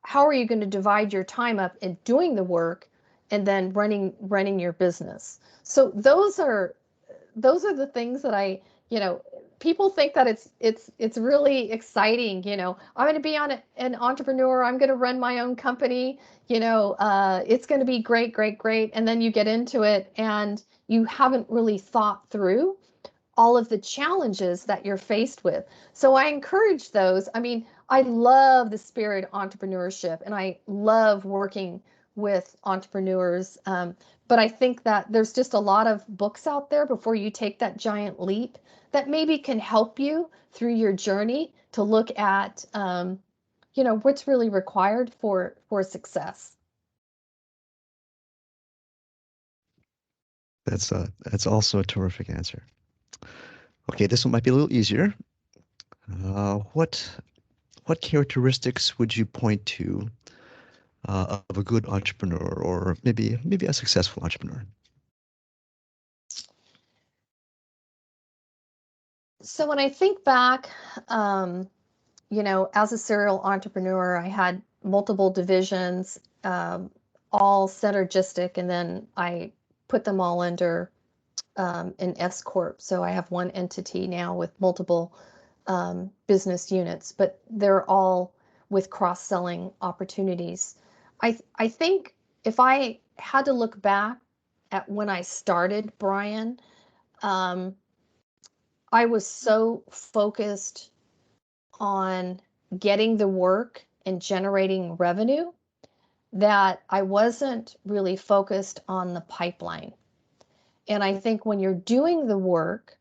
how are you going to divide your time up in doing the work and then running your business? So those are the things that people think that it's really exciting. I'm going to be an entrepreneur. I'm going to run my own company. It's going to be great, great, great. And then you get into it and you haven't really thought through all of the challenges that you're faced with. So I encourage those. I mean, I love the spirit of entrepreneurship and I love working with entrepreneurs. But I think that there's just a lot of books out there before you take that giant leap that maybe can help you through your journey to look at, what's really required for success. That's also a terrific answer. Okay, this one might be a little easier. What characteristics would you point to of a good entrepreneur, or maybe a successful entrepreneur? So when I think back, as a serial entrepreneur, I had multiple divisions, all synergistic, and then I put them all under an S corp. So I have one entity now with multiple business units, but they're all with cross-selling opportunities. I think if I had to look back at when I started, Brian, um, I was so focused on getting the work and generating revenue that I wasn't really focused on the pipeline. And I think when you're doing the work,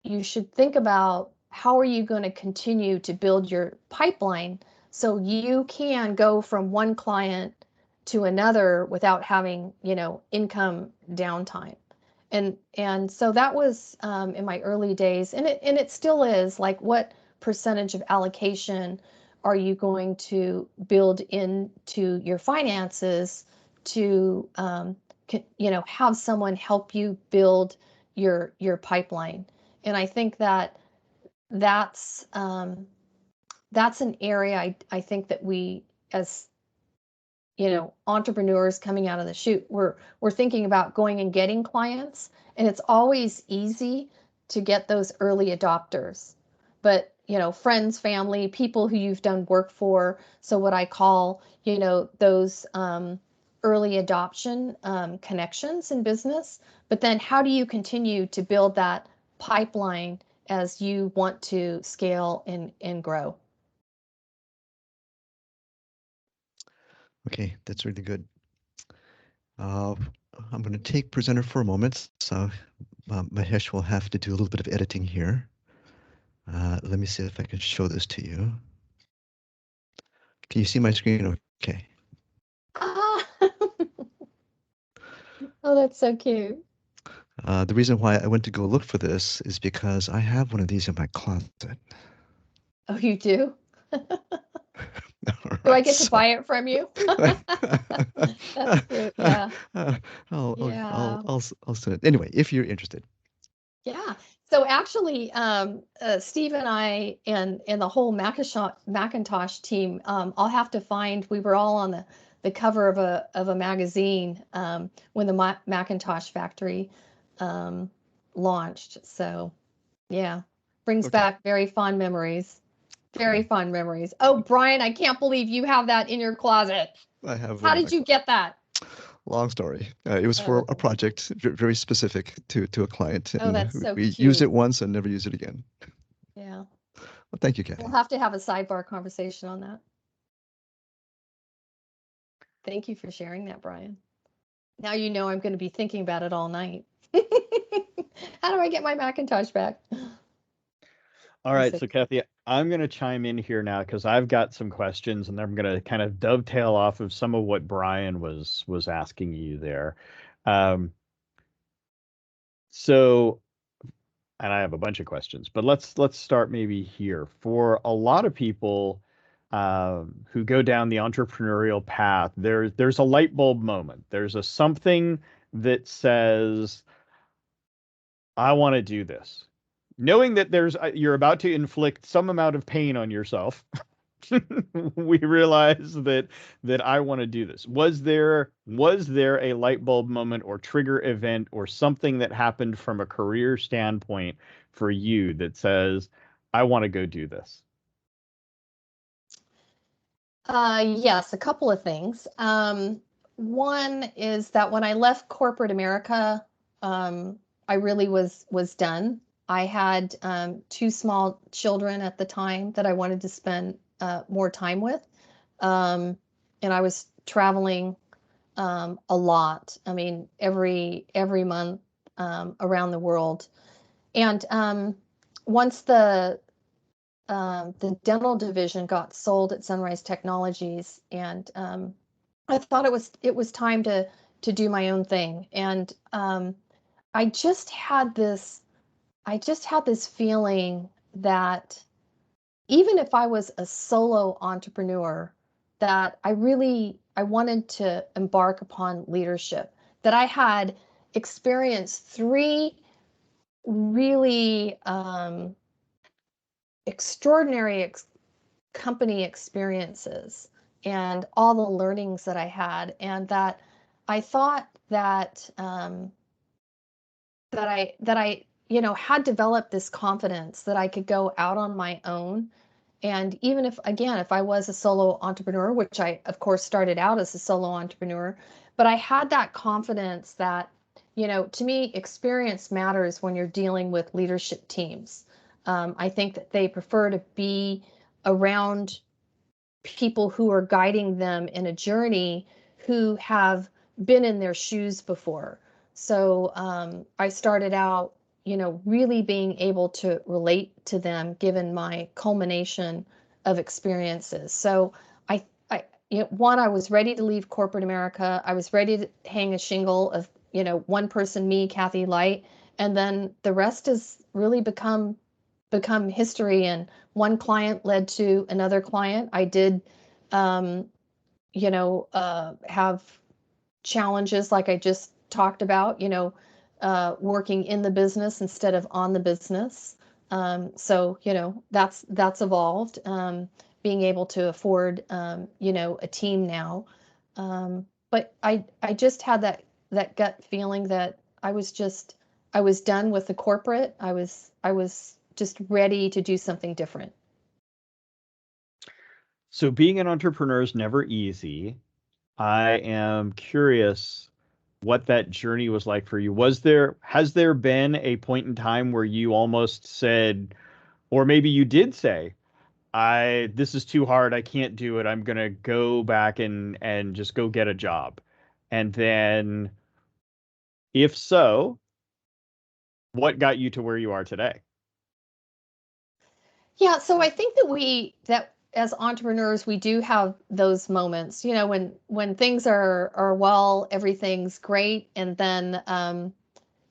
you should think about how are you going to continue to build your pipeline so you can go from one client to another without having, income downtime. And so that was in my early days, and it still is, like, what percentage of allocation are you going to build into your finances to have someone help you build your pipeline. And I think that that's an area I think that we, as entrepreneurs coming out of the chute, we're thinking about going and getting clients, and it's always easy to get those early adopters. But friends, family, people who you've done work for. So what I call those early adoption connections in business. But then how do you continue to build that pipeline as you want to scale and grow? Okay, that's really good. I'm going to take presenter for a moment, so Mahesh will have to do a little bit of editing here. Let me see if I can show this to you. Can you see my screen Okay. Ah. Oh, that's so cute. The reason why I went to go look for this is because I have one of these in my closet. Oh, you do? All Do I right, get to so buy it from you? That's cute. Yeah. Yeah. I'll send it anyway if you're interested. Yeah. So actually, Steve and I and the whole Macintosh team, I'll have to find. We were all on the cover of a magazine when the Macintosh factory launched. So yeah, brings Okay. back very fond memories. Very fond memories. Oh, Brian, I can't believe you have that in your closet. I have How one in did my you get that? long story. It was for a Oh, project very specific to a client, oh, and that's so we used cute. it once and never used it again. Yeah. Well, thank you, We'll Cathy. have to have a sidebar conversation on that. Thank you for sharing that, Brian. Now you know I'm going to be thinking about it all night. How do I get my Macintosh back? All right, so Cathy, I'm going to chime in here now because I've got some questions, and I'm going to kind of dovetail off of some of what Brian was asking you there. So, and I have a bunch of questions, but let's start maybe here. For a lot of people who go down the entrepreneurial path, there's a light bulb moment. There's a something that says, I want to do this. Knowing that you're about to inflict some amount of pain on yourself, we realize that I want to do this. Was there a light bulb moment or trigger event or something that happened from a career standpoint for you that says, I want to go do this? Yes, a couple of things. One is that when I left corporate America, I really was done. I had two small children at the time that I wanted to spend more time with, and I was traveling a lot. I mean, every month around the world. And once the dental division got sold at Sunrise Technologies, and I thought it was time to do my own thing. And I just had this feeling that even if I was a solo entrepreneur, that I wanted to embark upon leadership. That I had experienced three really extraordinary company experiences and all the learnings that I had, and that I thought that that I had developed this confidence that I could go out on my own. And even if, again, if I was a solo entrepreneur, which I of course started out as a solo entrepreneur, but I had that confidence that, to me, experience matters when you're dealing with leadership teams. I think that they prefer to be around people who are guiding them in a journey who have been in their shoes before. So I started out, really being able to relate to them given my culmination of experiences. So one, I was ready to leave corporate America. I was ready to hang a shingle of, one person, me, Cathy Light, and then the rest has really become history. And one client led to another client. I did, have challenges like I just talked about, working in the business instead of on the business. So, that's evolved, being able to afford, a team now. But I just had that gut feeling that I was done with the corporate. I was just ready to do something different. So being an entrepreneur is never easy. I am curious what that journey was like for you. Has there been a point in time where you almost said, or maybe you did say, this is too hard, I can't do it, I'm gonna go back and just go get a job? And then if so, what got you to where you are today? Yeah, so I think that as entrepreneurs, we do have those moments, you know, when things are well, everything's great, and then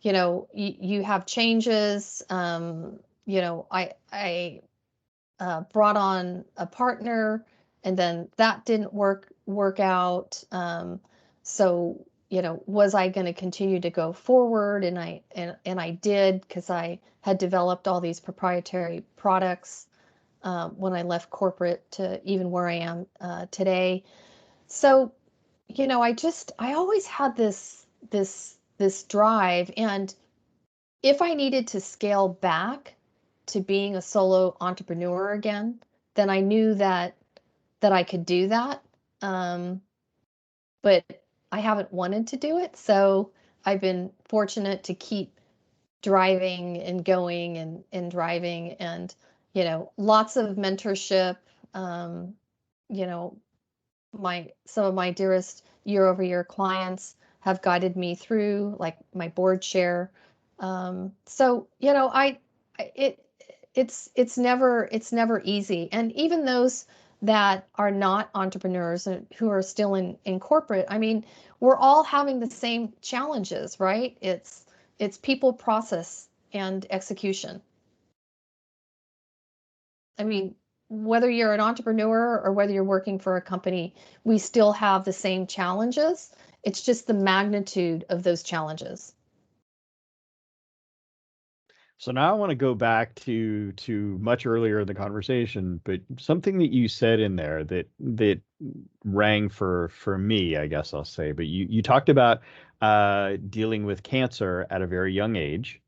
you know, you have changes. You know, I brought on a partner, and then that didn't work out. So, you know, was I going to continue to go forward? And I did, because I had developed all these proprietary products when I left corporate to even where I am today. So, you know, I always had this drive, and if I needed to scale back to being a solo entrepreneur again, then I knew that I could do that. But I haven't wanted to do it, so I've been fortunate to keep driving and going and driving, and you know, lots of mentorship. You know, some of my dearest year-over-year clients have guided me through, like my board chair. So you know, it it's never easy, and even those that are not entrepreneurs and who are still in corporate, I mean, we're all having the same challenges, right? It's people, process, and execution. I mean, whether you're an entrepreneur or whether you're working for a company, we still have the same challenges. It's just the magnitude of those challenges. So now I want to go back to much earlier in the conversation, but something that you said in there that rang for me, I guess I'll say. But you talked about dealing with cancer at a very young age.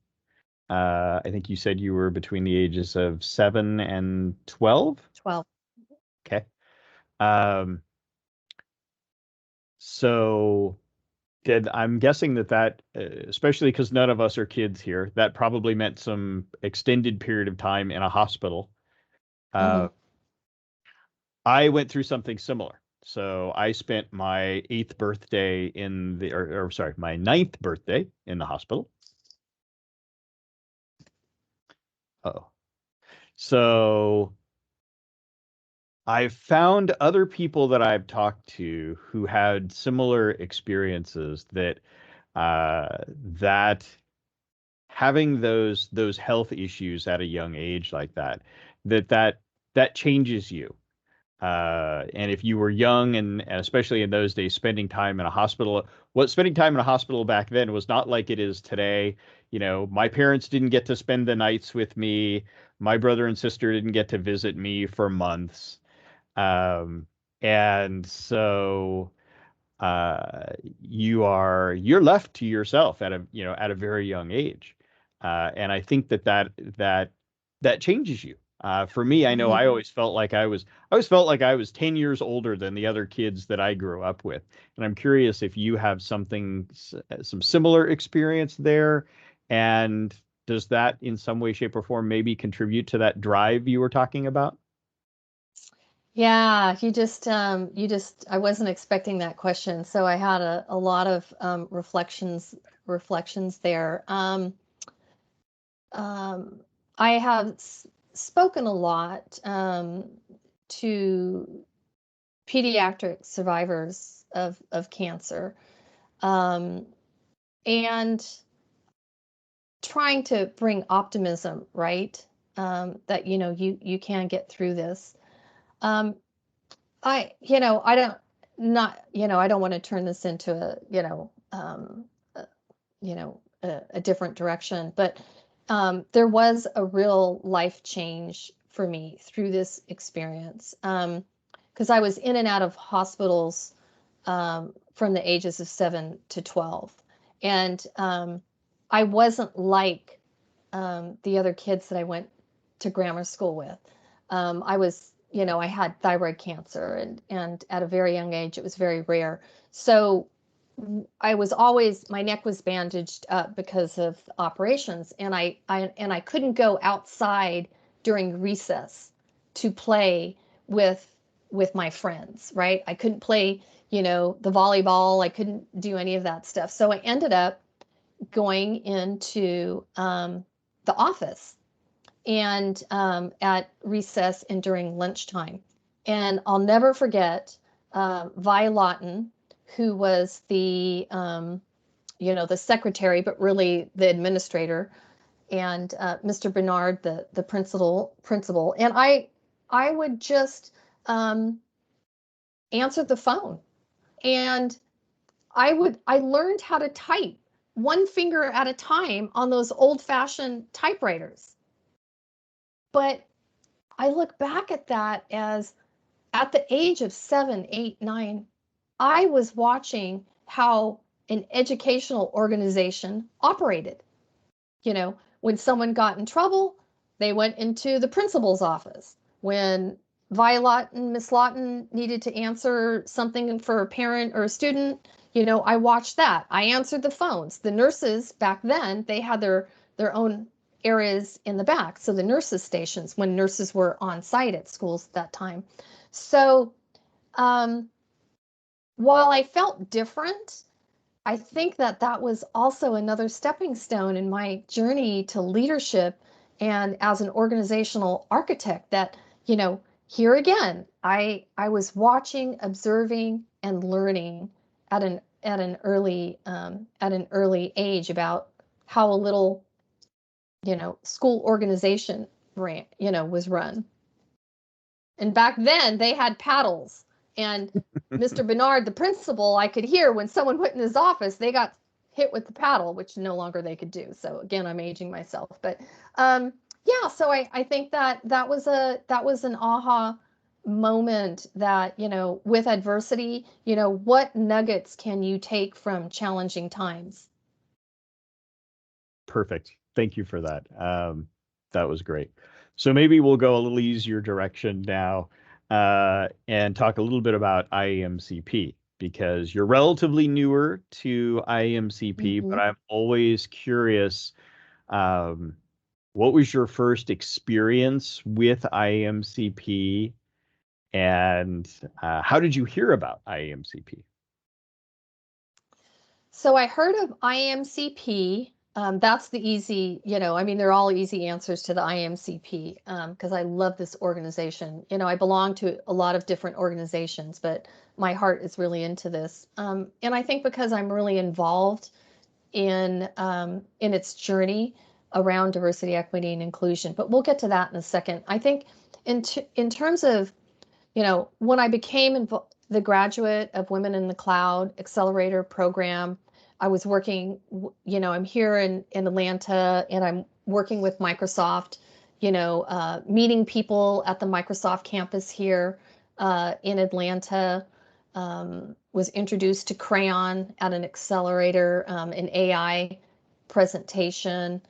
I think you said you were between the ages of 7 and 12. 12. Okay. So I'm guessing that especially because none of us are kids here, that probably meant some extended period of time in a hospital. Mhm. I went through something similar. So I spent my 8th birthday in the, or sorry, my 9th birthday in the hospital. Uh-oh. So I've found other people that I've talked to who had similar experiences that that having those health issues at a young age like that changes you. And if you were young and especially in those days, spending time in a hospital, spending time in a hospital back then was not like it is today. You know, my parents didn't get to spend the nights with me. My brother and sister didn't get to visit me for months. And so you're left to yourself at a very young age, and I think that changes you. For me, I know Mhm. I always felt like I was 10 years older than the other kids that I grew up with, and I'm curious if you have some similar experience there, and does that in some way, shape, or form maybe contribute to that drive you were talking about? Yeah, I wasn't expecting that question, so I had a lot of reflections there. Um, I have spoken a lot to pediatric survivors of cancer, um, and trying to bring optimism, right? That you know, you can get through this. Um, you know, I don't not, you know, I don't want to turn this into a, a, a different direction, but there was a real life change for me through this experience. Because I was in and out of hospitals from the ages of 7 to 12. And I wasn't like the other kids that I went to grammar school with. I was, you know, I had thyroid cancer, and at a very young age, it was very rare. So I was always, my neck was bandaged up because of operations, and I couldn't go outside during recess to play with with my friends, right? I couldn't play, you know, the volleyball. I couldn't do any of that stuff. So I ended up going into the office and at recess and during lunchtime. And I'll never forget Vi Lawton, who was the the secretary, but really the administrator, and Mr. Bernard, the principal, and I would just answer the phone, and I learned how to type one finger at a time on those old-fashioned typewriters. But I look back at that as at the age of 7, 8, 9, I was watching how an educational organization operated. When someone got in trouble, they went into the principal's office. When Violet and Miss Lawton needed to answer something for a parent or a student, I watched that. I answered the phones. The nurses back then, they had their own areas in the back. So the nurses' stations, when nurses were on site at schools at that time. So while I felt different, I think that was also another stepping stone in my journey to leadership and as an organizational architect that, here again, I was watching, observing, and learning at an early age about how a little, school organization was run. And back then they had paddles, and Mr. Bernard, the principal, I could hear when someone went in his office, they got hit with the paddle, which no longer they could do. So again, I'm aging myself, but yeah. So I think that was an aha moment that, with adversity, what nuggets can you take from challenging times? Perfect. Thank you for that. That was great. So maybe we'll go a little easier direction now and talk a little bit about IAMCP, because you're relatively newer to IAMCP, but I'm always curious, what was your first experience with IAMCP, and how did you hear about IAMCP? So I heard of IAMCP. That's the easy, they're all easy answers to the IAMCP because I love this organization. I belong to a lot of different organizations, but my heart is really into this. And I think because I'm really involved in its journey around diversity, equity, and inclusion. But we'll get to that in a second. I think in terms of, when I became the graduate of Women in the Cloud Accelerator program, I was working, I'm here in Atlanta, and I'm working with Microsoft, meeting people at the Microsoft campus here in Atlanta, was introduced to Crayon at an accelerator, an AI presentation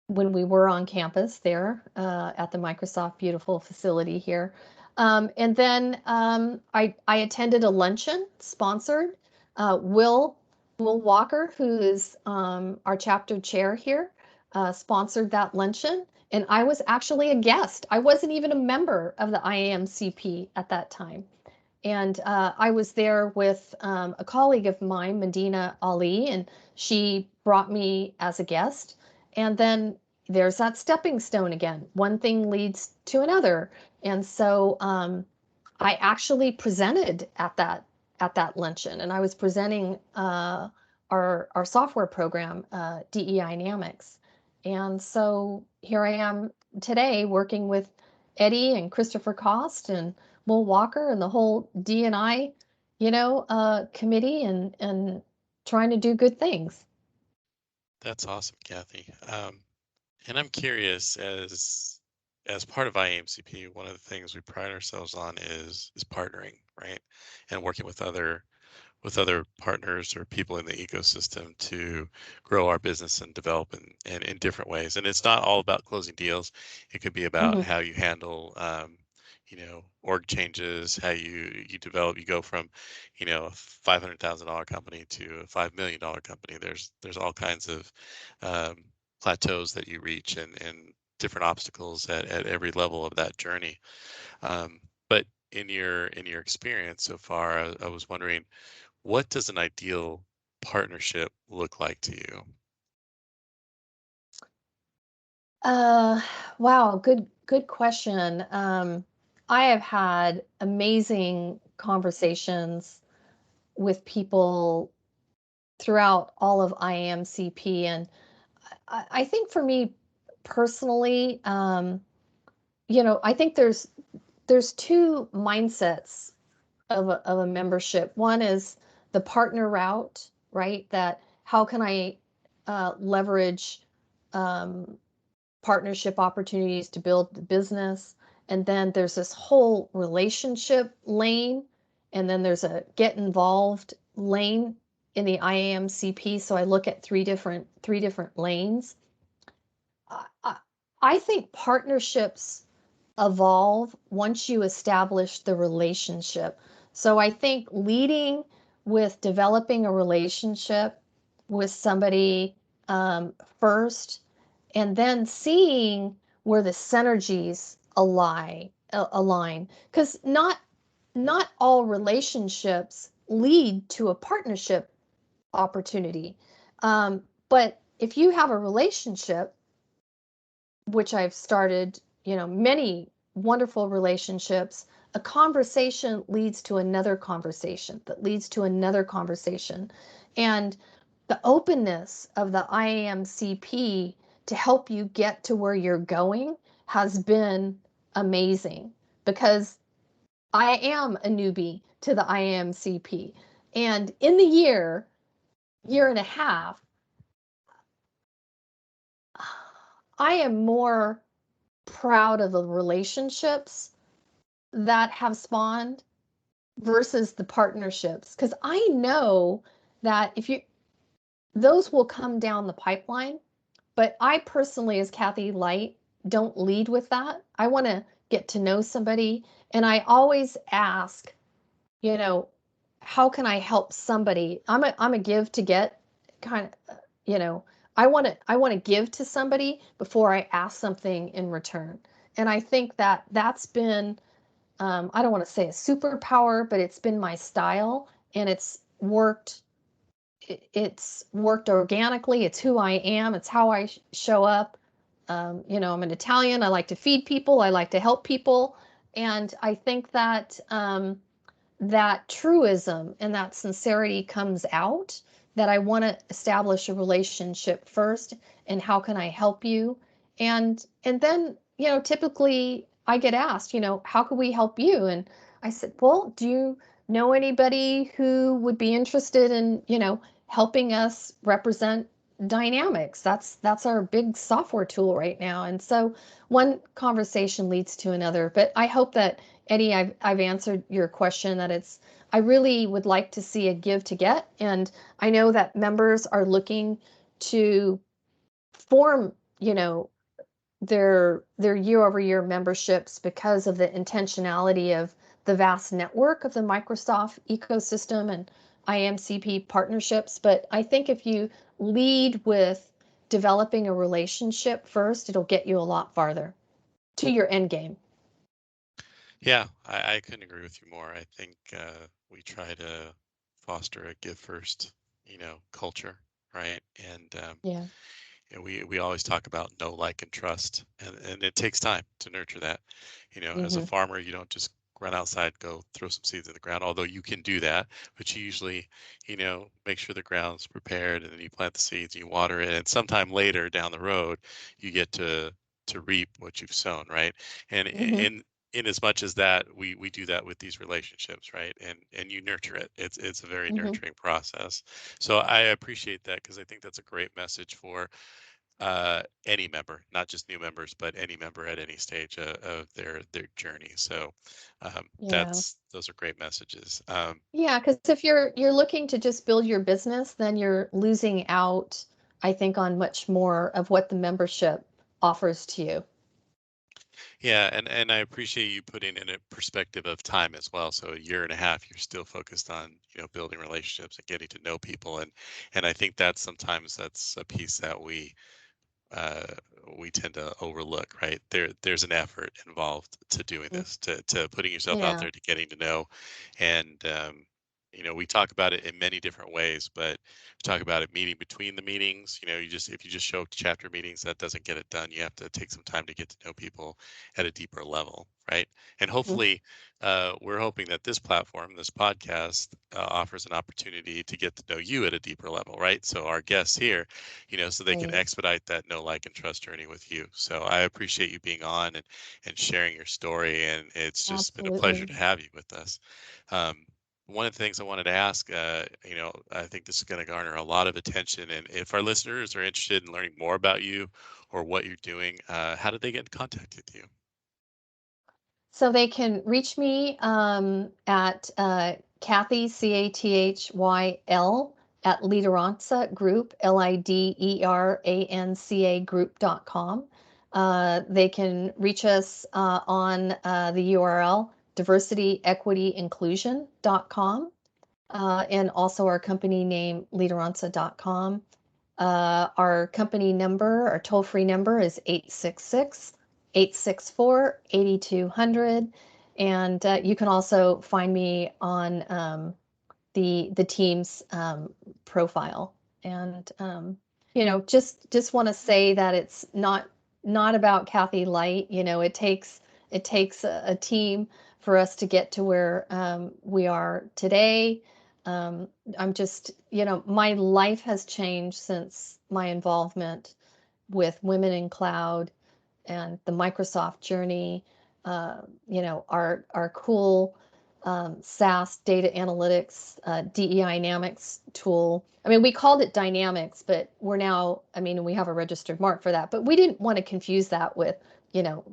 when we were on campus there at the Microsoft beautiful facility here. And then I attended a luncheon sponsored. Will Walker, who is our chapter chair here, sponsored that luncheon. And I was actually a guest. I wasn't even a member of the IAMCP at that time. And I was there with a colleague of mine, Medina Ali, and she brought me as a guest. And then there's that stepping stone again. One thing leads to another. And so I actually presented at that luncheon, and I was presenting our software program, DEI Dynamics. And so here I am today working with Eddie and Christopher Cost and Will Walker and the whole D&I, committee and trying to do good things. That's awesome, Cathy. And I'm curious, as part of IAMCP, one of the things we pride ourselves on is partnering, right? And working with other partners or people in the ecosystem to grow our business and develop in different ways. And it's not all about closing deals. It could be about how you handle org changes, how you develop, you go from, a $500,000 company to a $5 million company. There's all kinds of plateaus that you reach and different obstacles at every level of that journey. But in your experience so far, I was wondering, what does an ideal partnership look like to you? Wow, good question. I have had amazing conversations with people throughout all of IAMCP, and I think for me personally, I think there's two mindsets of a membership. One is the partner route, right? That how can I leverage um, partnership opportunities to build the business? And then there's this whole relationship lane, and then there's a get involved lane in the IAMCP. So I look at three different lanes. I, I think partnerships evolve once you establish the relationship. So I think leading with developing a relationship with somebody first, and then seeing where the synergies align, because not all relationships lead to a partnership opportunity. But if you have a relationship, which I've started, many wonderful relationships, a conversation leads to another conversation that leads to another conversation. And the openness of the IAMCP to help you get to where you're going has been amazing, because I am a newbie to the IAMCP. And in the year and a half, I am more proud of the relationships that have spawned versus the partnerships, because I know that if you those will come down the pipeline. But I personally, as Cathy Light, don't lead with that. I want to get to know somebody, and I always ask, you know how can I help somebody? I'm a give to get kind of, I want to give to somebody before I ask something in return. And I think that that's been, I don't want to say a superpower, but it's been my style, and it's worked organically. It's who I am. It's how I show up. I'm an Italian. I like to feed people. I like to help people. And I think that that truism and that sincerity comes out, that I want to establish a relationship first, and how can I help you? And then, typically I get asked, how can we help you? And I said, well, do you know anybody who would be interested in, helping us represent Dynamics? That's our big software tool right now. And so one conversation leads to another. But I hope that, Eddie, I've answered your question, that I really would like to see a give to get. And I know that members are looking to form, their year-over-year memberships because of the intentionality of the vast network of the Microsoft ecosystem and IMCP partnerships. But I think if you lead with developing a relationship first, it'll get you a lot farther to your end game. Yeah, I couldn't agree with you more. I think we try to foster a give first, culture, right? Yeah. And we always talk about know, like, and trust, and it takes time to nurture that. As a Hmm. farmer, you don't just run outside, go throw some seeds in the ground, although you can do that, but you usually, make sure the ground's prepared, and then you plant the seeds, you water it, and sometime later down the road, you get to reap what you've sown, right? And Hmm. in as much as that, we do that with these relationships, right? And you nurture it. It's a very Hmm. nurturing process. So I appreciate that, because I think that's a great message for any member, not just new members, but any member at any stage of their journey. So Yeah. those are great messages. Yeah, because if you're looking to just build your business, then you're losing out, I think, on much more of what the membership offers to you. Yeah, and I appreciate you putting in a perspective of time as well. So a year and a half, you're still focused on, building relationships and getting to know people, and I think that's a piece that uh, we tend to overlook, right? There's an effort involved to doing Mm. this, to putting yourself out Yeah. there, to getting to know, and we talk about it in many different ways, but we talk about it meeting between the meetings. If you just show up to chapter meetings, that doesn't get it done. You have to take some time to get to know people at a deeper level, right? And hopefully, we're hoping that this platform, this podcast, offers an opportunity to get to know you at a deeper level, right? So our guests here, so they can Great. expedite that know, like, and trust journey with you. So I appreciate you being on and sharing your story, and it's just been a pleasure to Absolutely. have you with us. One of the things I wanted to ask, I think this is going to garner a lot of attention. And if our listeners are interested in learning more about you or what you're doing, how do they get in contact with you? So they can reach me at Cathy, Cathyl, at Lideranca Group, Lideranca group.com. They can reach us on the URL diversityequityinclusion.com, and also our company name, lideranca.com. Our company number, our toll-free number is 866-864-8200. And you can also find me on the team's profile. And just want to say that it's not about Cathy Light. It takes a team for us to get to where we are today. I'm just, my life has changed since my involvement with Women in Cloud and the Microsoft journey, our cool SaaS data analytics, DEI Dynamics tool. I mean, we called it Dynamics, but we have a registered mark for that, but we didn't want to confuse that with,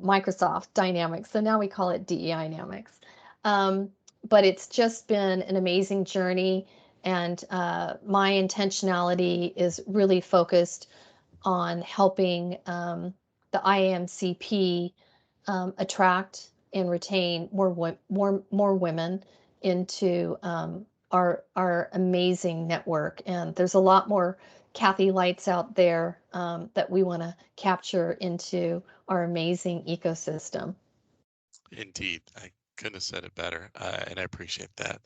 Microsoft Dynamics. So now we call it DEI Dynamics. But it's just been an amazing journey. And my intentionality is really focused on helping the IAMCP attract and retain more women into our amazing network. And there's a lot more Cathy Lights out there that we want to capture into our amazing ecosystem. Indeed. I couldn't have said it better, and I appreciate that.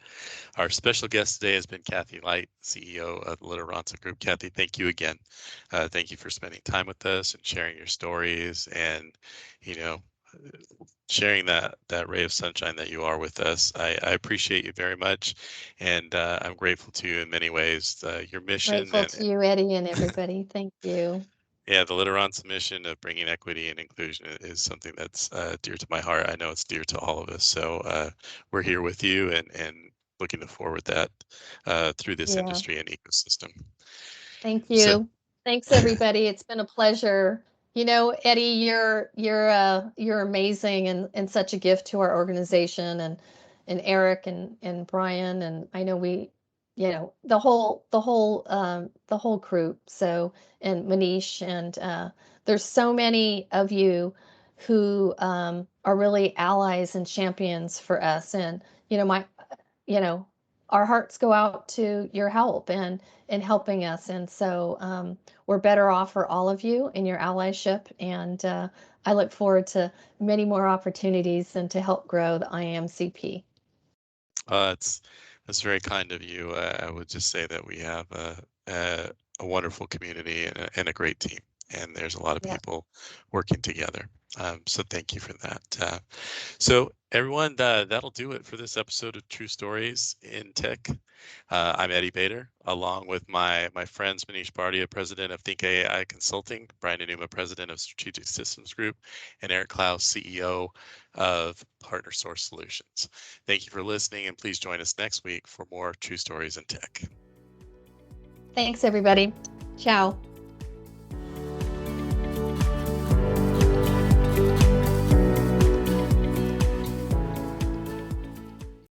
Our special guest today has been Cathy Light, CEO of the Lideranca Group. Cathy, thank you again. Thank you for spending time with us and sharing your stories and, you know, sharing that ray of sunshine that you are with us. I appreciate you very much, and I'm grateful to you in many ways. Your mission Grateful to you, Eddie, and everybody. Thank you. yeah, the Lideranca mission of bringing equity and inclusion is something that's dear to my heart. I know it's dear to all of us. So we're here with you and looking to forward that through this Yeah. industry and ecosystem. Thank So you. Thanks, everybody. It's been a pleasure. Eddie, you're amazing and such a gift to our organization, and Eric and Brian, and I know the whole group. So, and Manish, and there's so many of you who are really allies and champions for us. And my you know our hearts go out to your help and helping us. And so we're better off for all of you in your allyship. And I look forward to many more opportunities and to help grow the IAMCP. that's very kind of you. I would just say that we have a wonderful community and a great team, and there's a lot of Yeah. people working together. So thank you for that. So everyone, that'll do it for this episode of True Stories in Tech. I'm Eddie Bader, along with my friends Manish Bardia, President of Think AI Consulting, Brian Enuma, President of Strategic Systems Group, and Eric Klaus, CEO of Partner Source Solutions. Thank you for listening, and please join us next week for more True Stories in Tech. Thanks, everybody. Ciao.